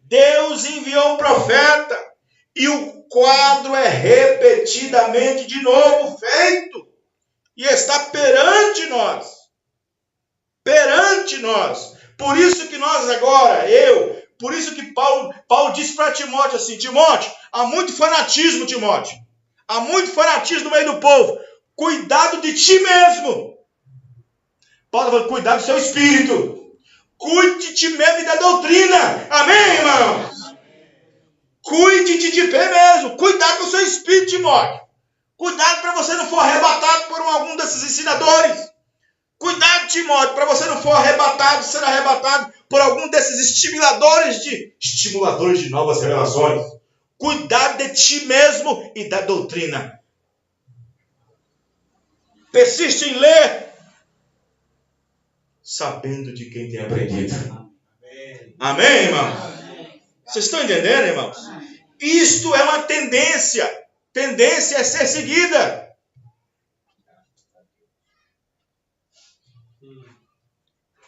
Deus enviou um profeta. E o quadro é repetidamente de novo feito. E está perante nós. Perante nós. Por isso que nós agora, por isso que Paulo disse para Timóteo assim, Timóteo, há muito fanatismo, Timóteo. Há muito fanatismo no meio do povo. Cuidado de ti mesmo. Paulo falou, cuidado do seu espírito. Cuide de ti mesmo e da doutrina. Amém, irmãos? Cuide de ti mesmo. Cuidado com o seu espírito, Timóteo. Cuidado para você não for arrebatado por algum desses ensinadores. Cuidado, Timóteo, para você não for ser arrebatado por algum desses estimuladores de novas revelações. Cuidado de ti mesmo e da doutrina. Persiste em ler, sabendo de quem tem aprendido. Amém, irmão? Vocês estão entendendo, irmãos? Isto é uma tendência. Tendência a ser seguida.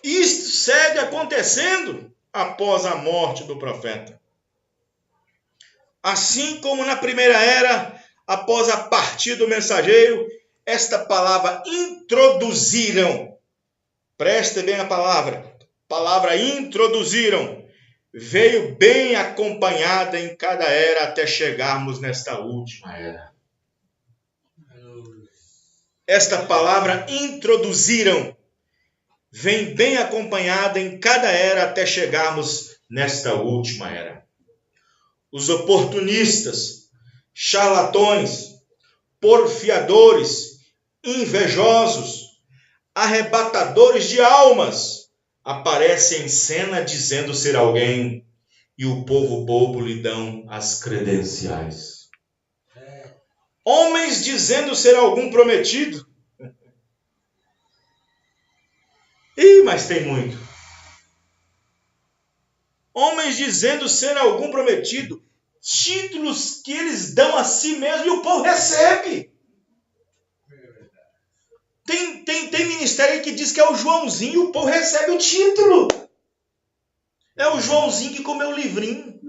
Isto segue acontecendo após a morte do profeta. Assim como na primeira era, após a partida do mensageiro, esta palavra introduziram. Preste bem a palavra introduziram. Veio bem acompanhada em cada era até chegarmos nesta última era. Esta palavra introduziram. Vem bem acompanhada em cada era até chegarmos nesta última era. Os oportunistas, charlatões, porfiadores, invejosos, arrebatadores de almas, aparecem em cena dizendo ser alguém, e o povo bobo lhe dão as credenciais. Homens dizendo ser algum prometido. Mas tem muito. Homens dizendo ser algum prometido. Títulos que eles dão a si mesmo e o povo recebe. Tem ministério aí que diz que é o Joãozinho e o povo recebe o título. É o Joãozinho que comeu o livrinho.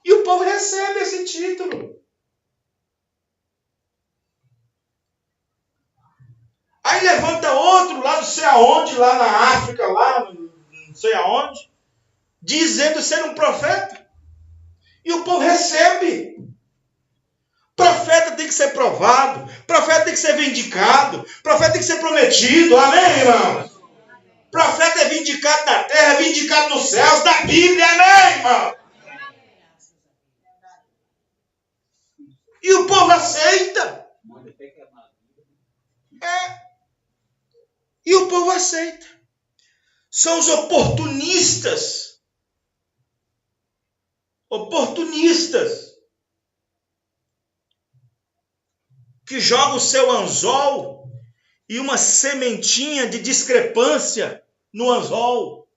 E o povo recebe esse título. Aí levanta outro lá não sei aonde, lá na África, lá não sei aonde, dizendo ser um profeta. E o povo recebe. Profeta tem que ser provado. Profeta tem que ser vindicado. Profeta tem que ser prometido. Amém, irmão? Profeta é vindicado na terra, é vindicado nos céus, da Bíblia. Amém, irmão? E o povo aceita. E o povo aceita. São os oportunistas. Oportunistas. Que jogam o seu anzol e uma sementinha de discrepância no anzol.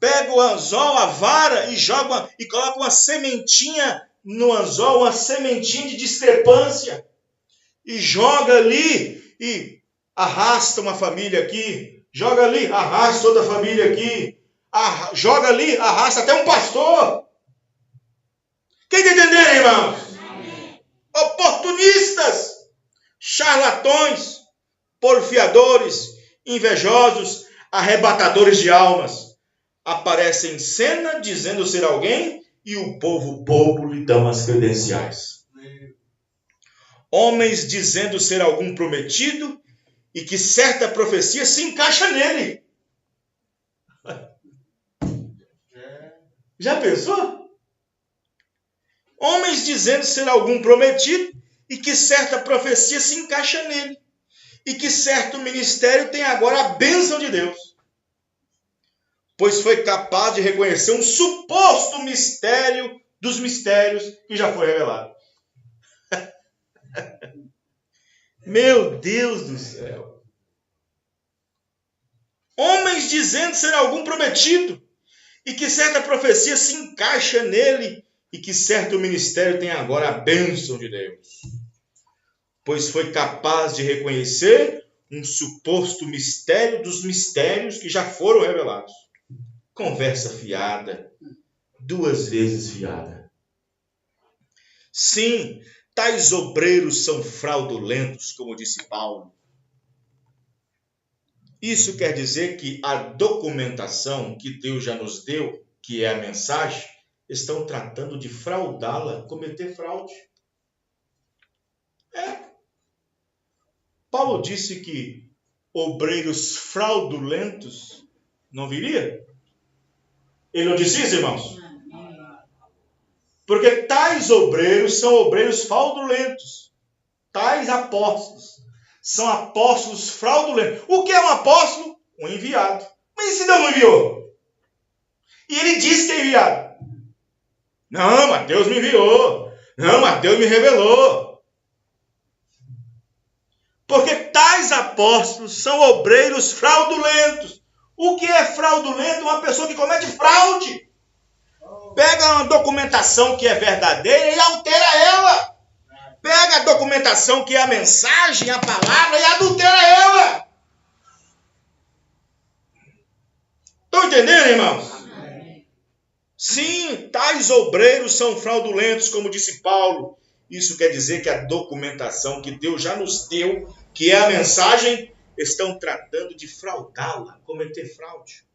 pega o anzol, a vara e joga e coloca uma sementinha no anzol, uma sementinha de discrepância, e joga ali e arrasta uma família aqui, joga ali, arrasta outra família aqui, joga ali, arrasta até um pastor. Quem está entendendo, irmãos? Oportunistas, charlatões, porfiadores, invejosos, arrebatadores de almas, aparecem em cena dizendo ser alguém e o povo bobo lhe dão as credenciais. Homens dizendo ser algum prometido e que certa profecia se encaixa nele. Já pensou? Homens dizendo ser algum prometido e que certa profecia se encaixa nele. E que certo ministério tem agora a bênção de Deus. Pois foi capaz de reconhecer um suposto mistério dos mistérios que já foi revelado. Meu Deus do céu. Homens dizendo ser algum prometido e que certa profecia se encaixa nele e que certo ministério tem agora a bênção de Deus. Pois foi capaz de reconhecer um suposto mistério dos mistérios que já foram revelados. Conversa fiada, 2 vezes fiada. Sim, tais obreiros são fraudulentos, como disse Paulo. Isso quer dizer que a documentação que Deus já nos deu, que é a mensagem, estão tratando de fraudá-la, cometer fraude. Paulo disse que obreiros fraudulentos não viria? Ele não disse isso, irmãos? Porque tais obreiros são obreiros fraudulentos. Tais apóstolos são apóstolos fraudulentos. O que é um apóstolo? Um enviado. Mas e se Deus não enviou? E ele disse que é enviado. Não, mas Deus me enviou. Não, mas Deus me revelou. Porque tais apóstolos são obreiros fraudulentos. O que é fraudulento? Uma pessoa que comete fraude. Pega uma documentação que é verdadeira e altera ela. Pega a documentação que é a mensagem, a palavra, e adultera ela. Estão entendendo, irmãos? Sim, tais obreiros são fraudulentos, como disse Paulo. Isso quer dizer que a documentação que Deus já nos deu, que é a mensagem, estão tratando de fraudá-la, cometer fraude.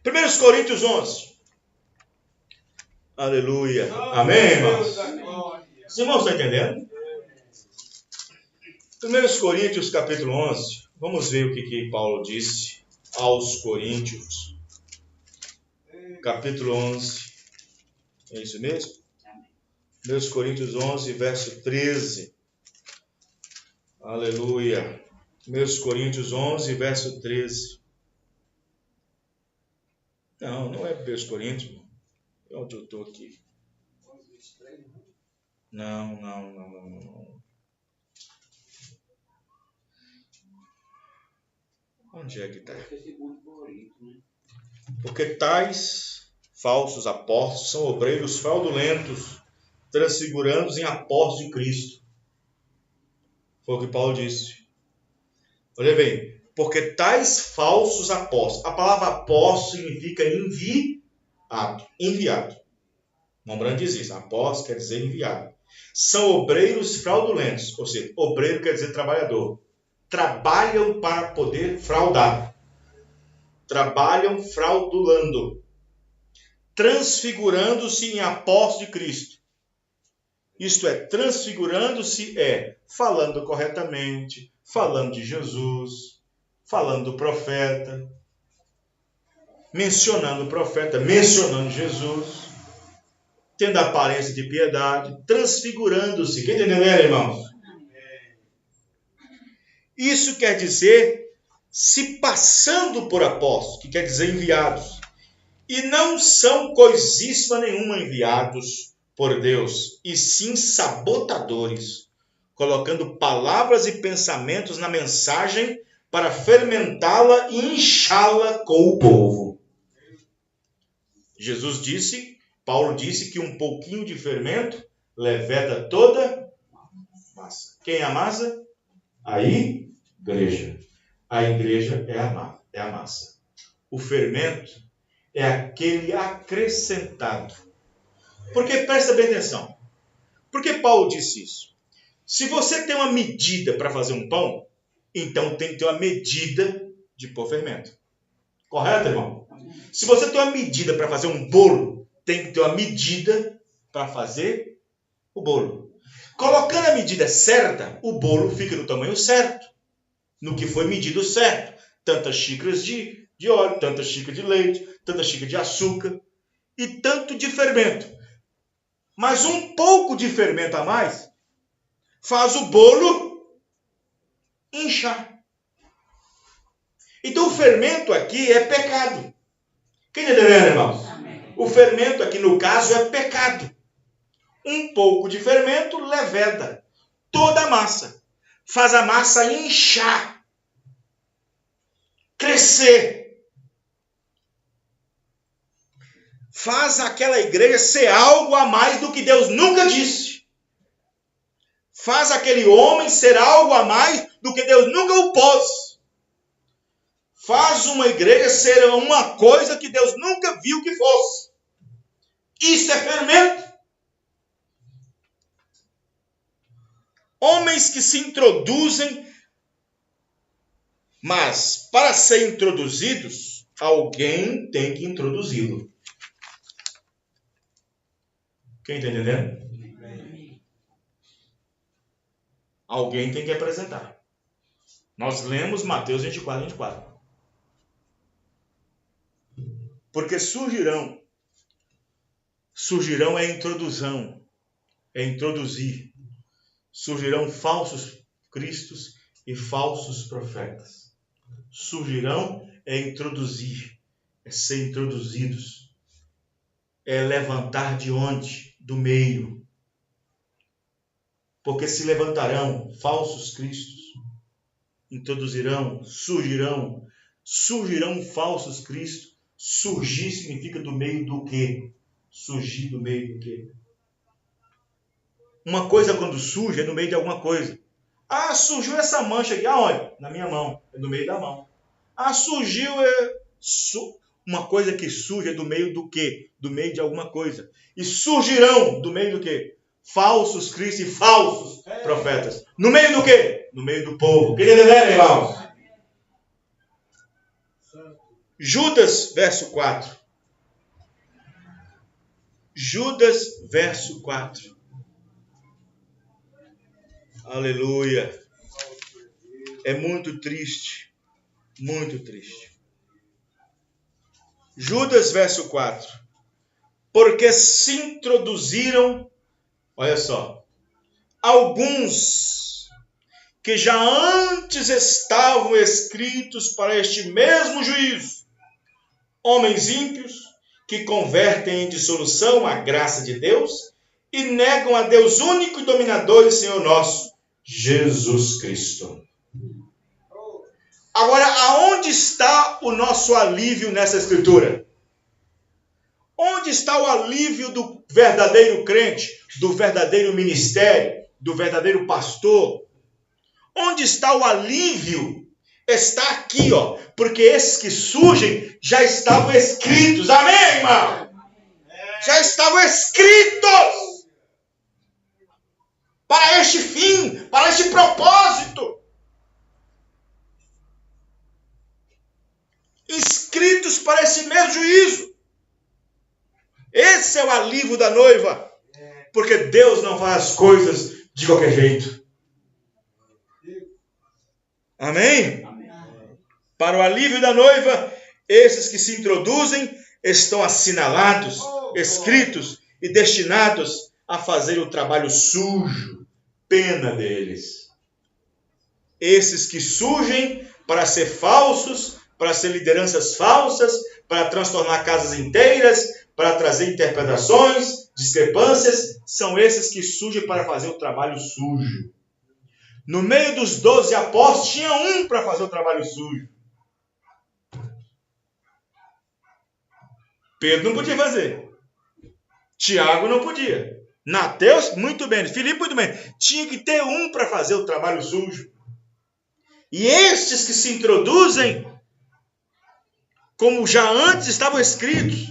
1 Coríntios 11. Aleluia. Amém, irmãos? Os irmãos estão entendendo? 1 Coríntios capítulo 11. Vamos ver o que Paulo disse aos Coríntios. Capítulo 11. É isso mesmo? 1 Coríntios 11, verso 13. Aleluia. 1 Coríntios 11, verso 13. Não é 1 Coríntios. Onde eu estou aqui? Não. Onde é que está? Porque tais falsos apóstolos são obreiros fraudulentos, transfigurando-os em apóstolos de Cristo. Foi o que Paulo disse. Olha bem, porque tais falsos apóstolos, a palavra apóstolo significa enviado. Lembrando diz isso, apóstolo quer dizer enviado. São obreiros fraudulentos, ou seja, obreiro quer dizer trabalhador. Trabalham para poder fraudar. Trabalham fraudulando. Transfigurando-se em apóstolo de Cristo. Isto é, transfigurando-se falando corretamente, falando de Jesus, falando do profeta, mencionando o profeta, mencionando Jesus, tendo a aparência de piedade, transfigurando-se. Quem entendeu, irmãos? Isso quer dizer se passando por apóstolos, que quer dizer enviados. E não são coisíssima nenhuma enviados por Deus, e sim sabotadores, colocando palavras e pensamentos na mensagem para fermentá-la e inchá-la com o povo. Jesus disse, Paulo disse que um pouquinho de fermento leveda toda massa. Quem é a massa? A igreja. A igreja é a massa. O fermento é aquele acrescentado. Porque, presta bem atenção, por que Paulo disse isso? Se você tem uma medida para fazer um pão, então tem que ter uma medida de pôr fermento. Correto, irmão? Se você tem uma medida para fazer um bolo, tem que ter uma medida para fazer o bolo. Colocando a medida certa, o bolo fica no tamanho certo, no que foi medido certo. Tantas xícaras de óleo, tantas xícaras de leite, tantas xícaras de açúcar e tanto de fermento. Mas um pouco de fermento a mais faz o bolo inchar. Então o fermento aqui é pecado. Quem está entendendo, irmãos? O fermento aqui no caso é pecado. Um pouco de fermento leveda toda a massa. Faz a massa inchar. Crescer. Faz aquela igreja ser algo a mais do que Deus nunca disse. Faz aquele homem ser algo a mais do que Deus nunca o pôs. Faz uma igreja ser uma coisa que Deus nunca viu que fosse. Isso é fermento. Homens que se introduzem, mas para ser introduzidos, alguém tem que introduzi-lo. Quem está entendendo? Alguém tem que apresentar. Nós lemos Mateus 24, 24. Porque surgirão é introdução, é introduzir. Surgirão falsos cristos e falsos profetas. Surgirão é introduzir, é ser introduzidos. É levantar de onde? Do meio. Porque se levantarão falsos cristos, introduzirão, surgirão falsos cristos. Surgir significa do meio do quê? Surgir do meio do quê? Uma coisa quando surge é no meio de alguma coisa. Ah, surgiu essa mancha aqui. Aonde? Na minha mão. É no meio da mão. Ah, surgiu... Uma coisa que surge é do meio do quê? Do meio de alguma coisa. E surgirão do meio do quê? Falsos cristos e falsos profetas. No meio do quê? No meio do povo. Quem entendeu, irmãos? Judas, verso 4. Judas, verso 4. Aleluia. É muito triste. Muito triste. Judas, verso 4. Porque se introduziram, olha só, alguns que já antes estavam escritos para este mesmo juízo, homens ímpios que convertem em dissolução a graça de Deus e negam a Deus único e dominador e Senhor nosso, Jesus Cristo. Agora, aonde está o nosso alívio nessa escritura? Onde está o alívio do verdadeiro crente, do verdadeiro ministério, do verdadeiro pastor? Onde está o alívio? Está aqui, ó, porque esses que surgem já estavam escritos. Amém, irmão? Já estavam escritos para este fim, para este propósito. Inscritos para esse mesmo juízo. Esse é o alívio da noiva. Porque Deus não faz as coisas de qualquer jeito. Amém? Para o alívio da noiva, esses que se introduzem estão assinalados, escritos e destinados a fazer o trabalho sujo. Pena deles. Esses que surgem para ser falsos, para ser lideranças falsas, para transtornar casas inteiras, para trazer interpretações, discrepâncias, são esses que surgem para fazer o trabalho sujo. No meio dos 12 apóstolos, tinha um para fazer o trabalho sujo. Pedro não podia fazer. Tiago não podia. Mateus, muito bem. Filipe, muito bem. Tinha que ter um para fazer o trabalho sujo. E estes que se introduzem, como já antes estavam escritos,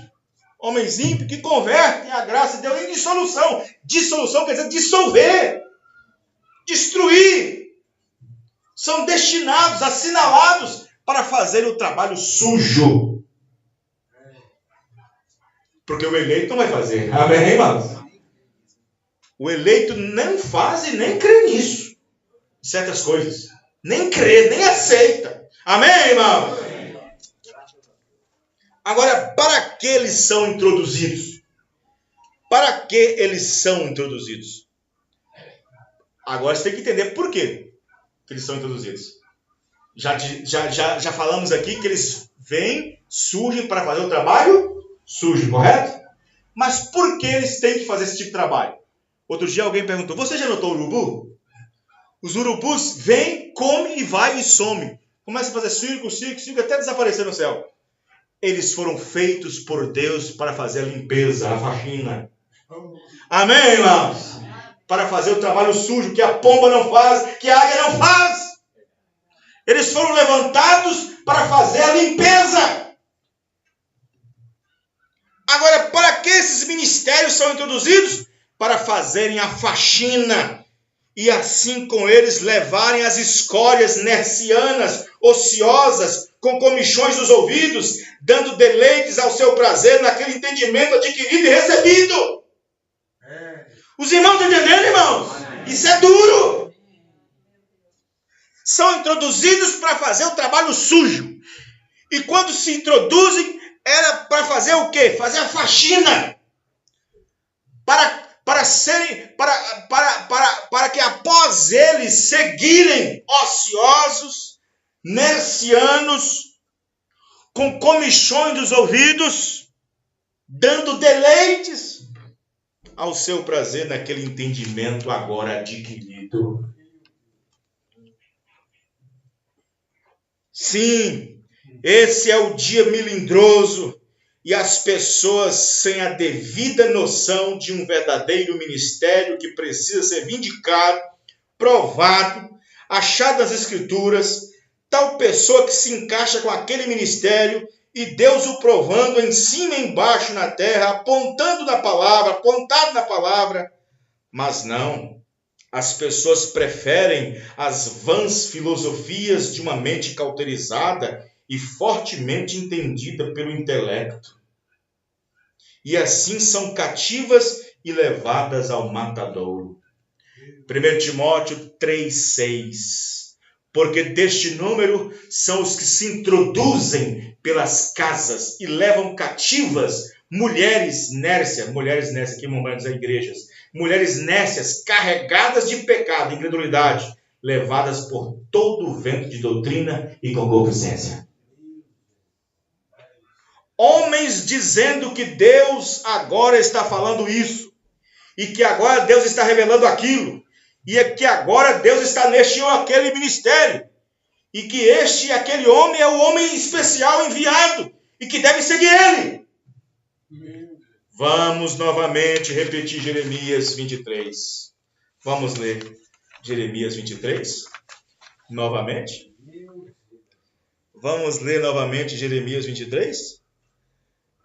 homens ímpios que convertem a graça de Deus em dissolução. Dissolução quer dizer dissolver, destruir. São destinados, assinalados para fazer o trabalho sujo. Porque o eleito não vai fazer. Amém, irmãos? O eleito não faz e nem crê nisso. Certas coisas. Nem crê, nem aceita. Amém, irmãos? Agora, para que eles são introduzidos? Para que eles são introduzidos? Agora você tem que entender por que eles são introduzidos. Já falamos aqui que eles vêm, surgem para fazer o trabalho sujo, correto? Mas por que eles têm que fazer esse tipo de trabalho? Outro dia alguém perguntou, você já notou o urubu? Os urubus vêm, comem e vai e some. Começa a fazer circo, até desaparecer no céu. Eles foram feitos por Deus para fazer a limpeza, a faxina. Amém, irmãos? Para fazer o trabalho sujo que a pomba não faz, que a águia não faz. Eles foram levantados para fazer a limpeza. Agora, para que esses ministérios são introduzidos? Para fazerem a faxina. E assim com eles levarem as escórias nercianas, ociosas, com comichões dos ouvidos, dando deleites ao seu prazer naquele entendimento adquirido e recebido. Os irmãos estão entendendo, irmãos? Isso é duro. São introduzidos para fazer o trabalho sujo. E quando se introduzem, era para fazer o quê? Fazer a faxina. Para que após eles seguirem ociosos, nercianos, com comichões dos ouvidos, dando deleites ao seu prazer naquele entendimento agora adquirido. Sim, esse é o dia melindroso e as pessoas sem a devida noção de um verdadeiro ministério que precisa ser vindicado, provado, achado nas Escrituras, tal pessoa que se encaixa com aquele ministério e Deus o provando em cima e embaixo na terra, apontado na palavra, mas não. As pessoas preferem as vãs filosofias de uma mente cauterizada e fortemente entendida pelo intelecto. E assim são cativas e levadas ao matadouro. 1 Timóteo 3,6. Porque deste número são os que se introduzem pelas casas e levam cativas mulheres nércias, aqui momentos das igrejas, mulheres nércias, carregadas de pecado e incredulidade, levadas por todo o vento de doutrina e concupiscência. Homens dizendo que Deus agora está falando isso, e que agora Deus está revelando aquilo, e que agora Deus está neste ou aquele ministério, e que este e aquele homem é o homem especial enviado, e que deve seguir ele. Vamos novamente repetir Jeremias 23. Vamos ler Jeremias 23 novamente. Vamos ler novamente Jeremias 23.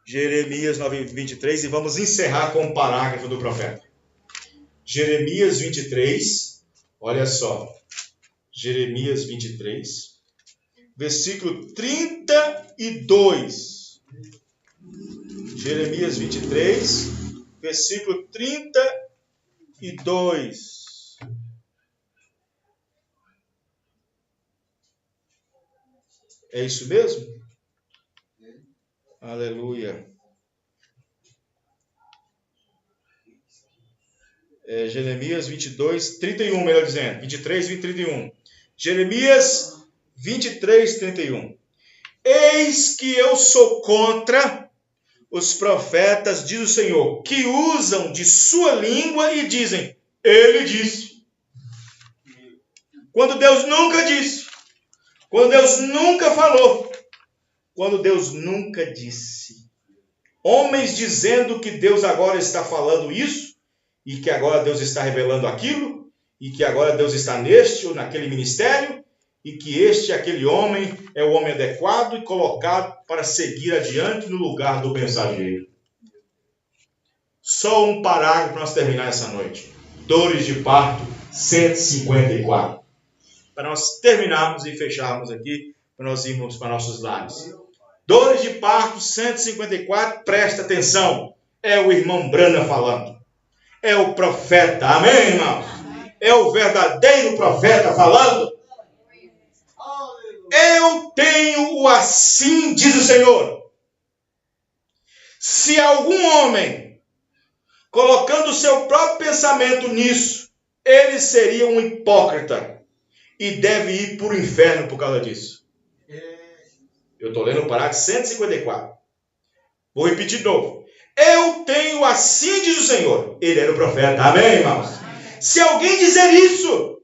Jeremias 23 e vamos encerrar com o parágrafo do profeta. Jeremias 23, olha só. Jeremias 23, versículo 32. Jeremias 23, versículo 32. É isso mesmo? Aleluia. Jeremias 22, 31, melhor dizendo. 23, 20, 31. Jeremias 23, 31. Eis que eu sou contra os profetas, diz o Senhor, que usam de sua língua e dizem, ele disse. Quando Deus nunca disse. Quando Deus nunca falou. Quando Deus nunca disse. Homens dizendo que Deus agora está falando isso, e que agora Deus está revelando aquilo, e que agora Deus está neste ou naquele ministério, e que este e aquele homem é o homem adequado e colocado para seguir adiante no lugar do mensageiro. Só um parágrafo para nós terminar essa noite. Dores de parto, 154. Para nós terminarmos e fecharmos aqui, para nós irmos para nossos lares. Dores de parto, 154, presta atenção. É o irmão Brana falando. É o profeta, amém, irmãos? É o verdadeiro profeta falando. Eu tenho o assim, diz o Senhor. Se algum homem, colocando o seu próprio pensamento nisso, ele seria um hipócrita e deve ir para o inferno por causa disso. Eu estou lendo o parágrafo 154. Vou repetir de novo. Eu tenho assim, diz o Senhor. Ele era o profeta. Amém, irmãos? Se alguém dizer isso,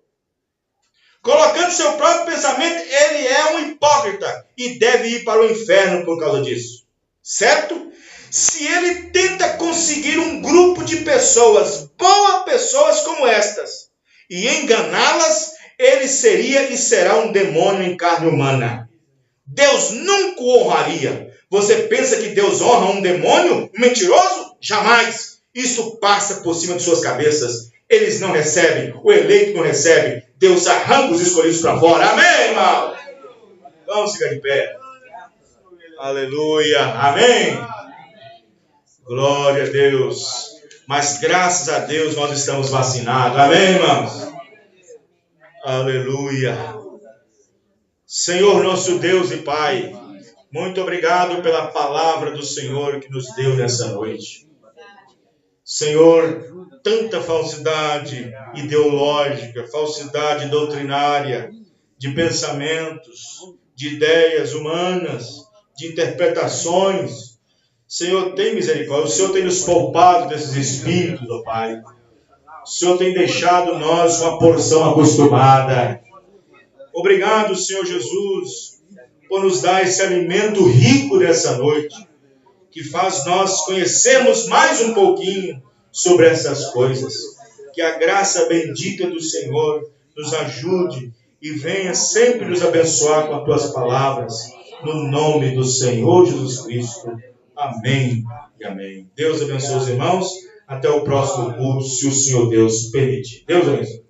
colocando seu próprio pensamento, ele é um hipócrita e deve ir para o inferno por causa disso. Certo? Se ele tenta conseguir um grupo de pessoas, boas pessoas como estas, e enganá-las, ele seria e será um demônio em carne humana. Deus nunca o honraria. Você pensa que Deus honra um demônio, um mentiroso? Jamais. Isso passa por cima de suas cabeças. Eles não recebem, o eleito não recebe. Deus arranca os escolhidos para fora. Amém, irmão? Vamos ficar de pé. Aleluia. Amém. Glória a Deus. Mas graças a Deus nós estamos vacinados. Amém, irmãos? Aleluia. Senhor nosso Deus e Pai, muito obrigado pela palavra do Senhor que nos deu nessa noite. Senhor, tanta falsidade ideológica, falsidade doutrinária, de pensamentos, de ideias humanas, de interpretações. Senhor, tem misericórdia. O Senhor tem nos poupado desses espíritos, ó Pai. O Senhor tem deixado nós uma porção acostumada. Obrigado, Senhor Jesus, por nos dar esse alimento rico nessa noite, que faz nós conhecermos mais um pouquinho sobre essas coisas. Que a graça bendita do Senhor nos ajude e venha sempre nos abençoar com as tuas palavras, no nome do Senhor Jesus Cristo. Amém e amém. Deus abençoe os irmãos. Até o próximo culto, se o Senhor Deus permitir. Deus abençoe.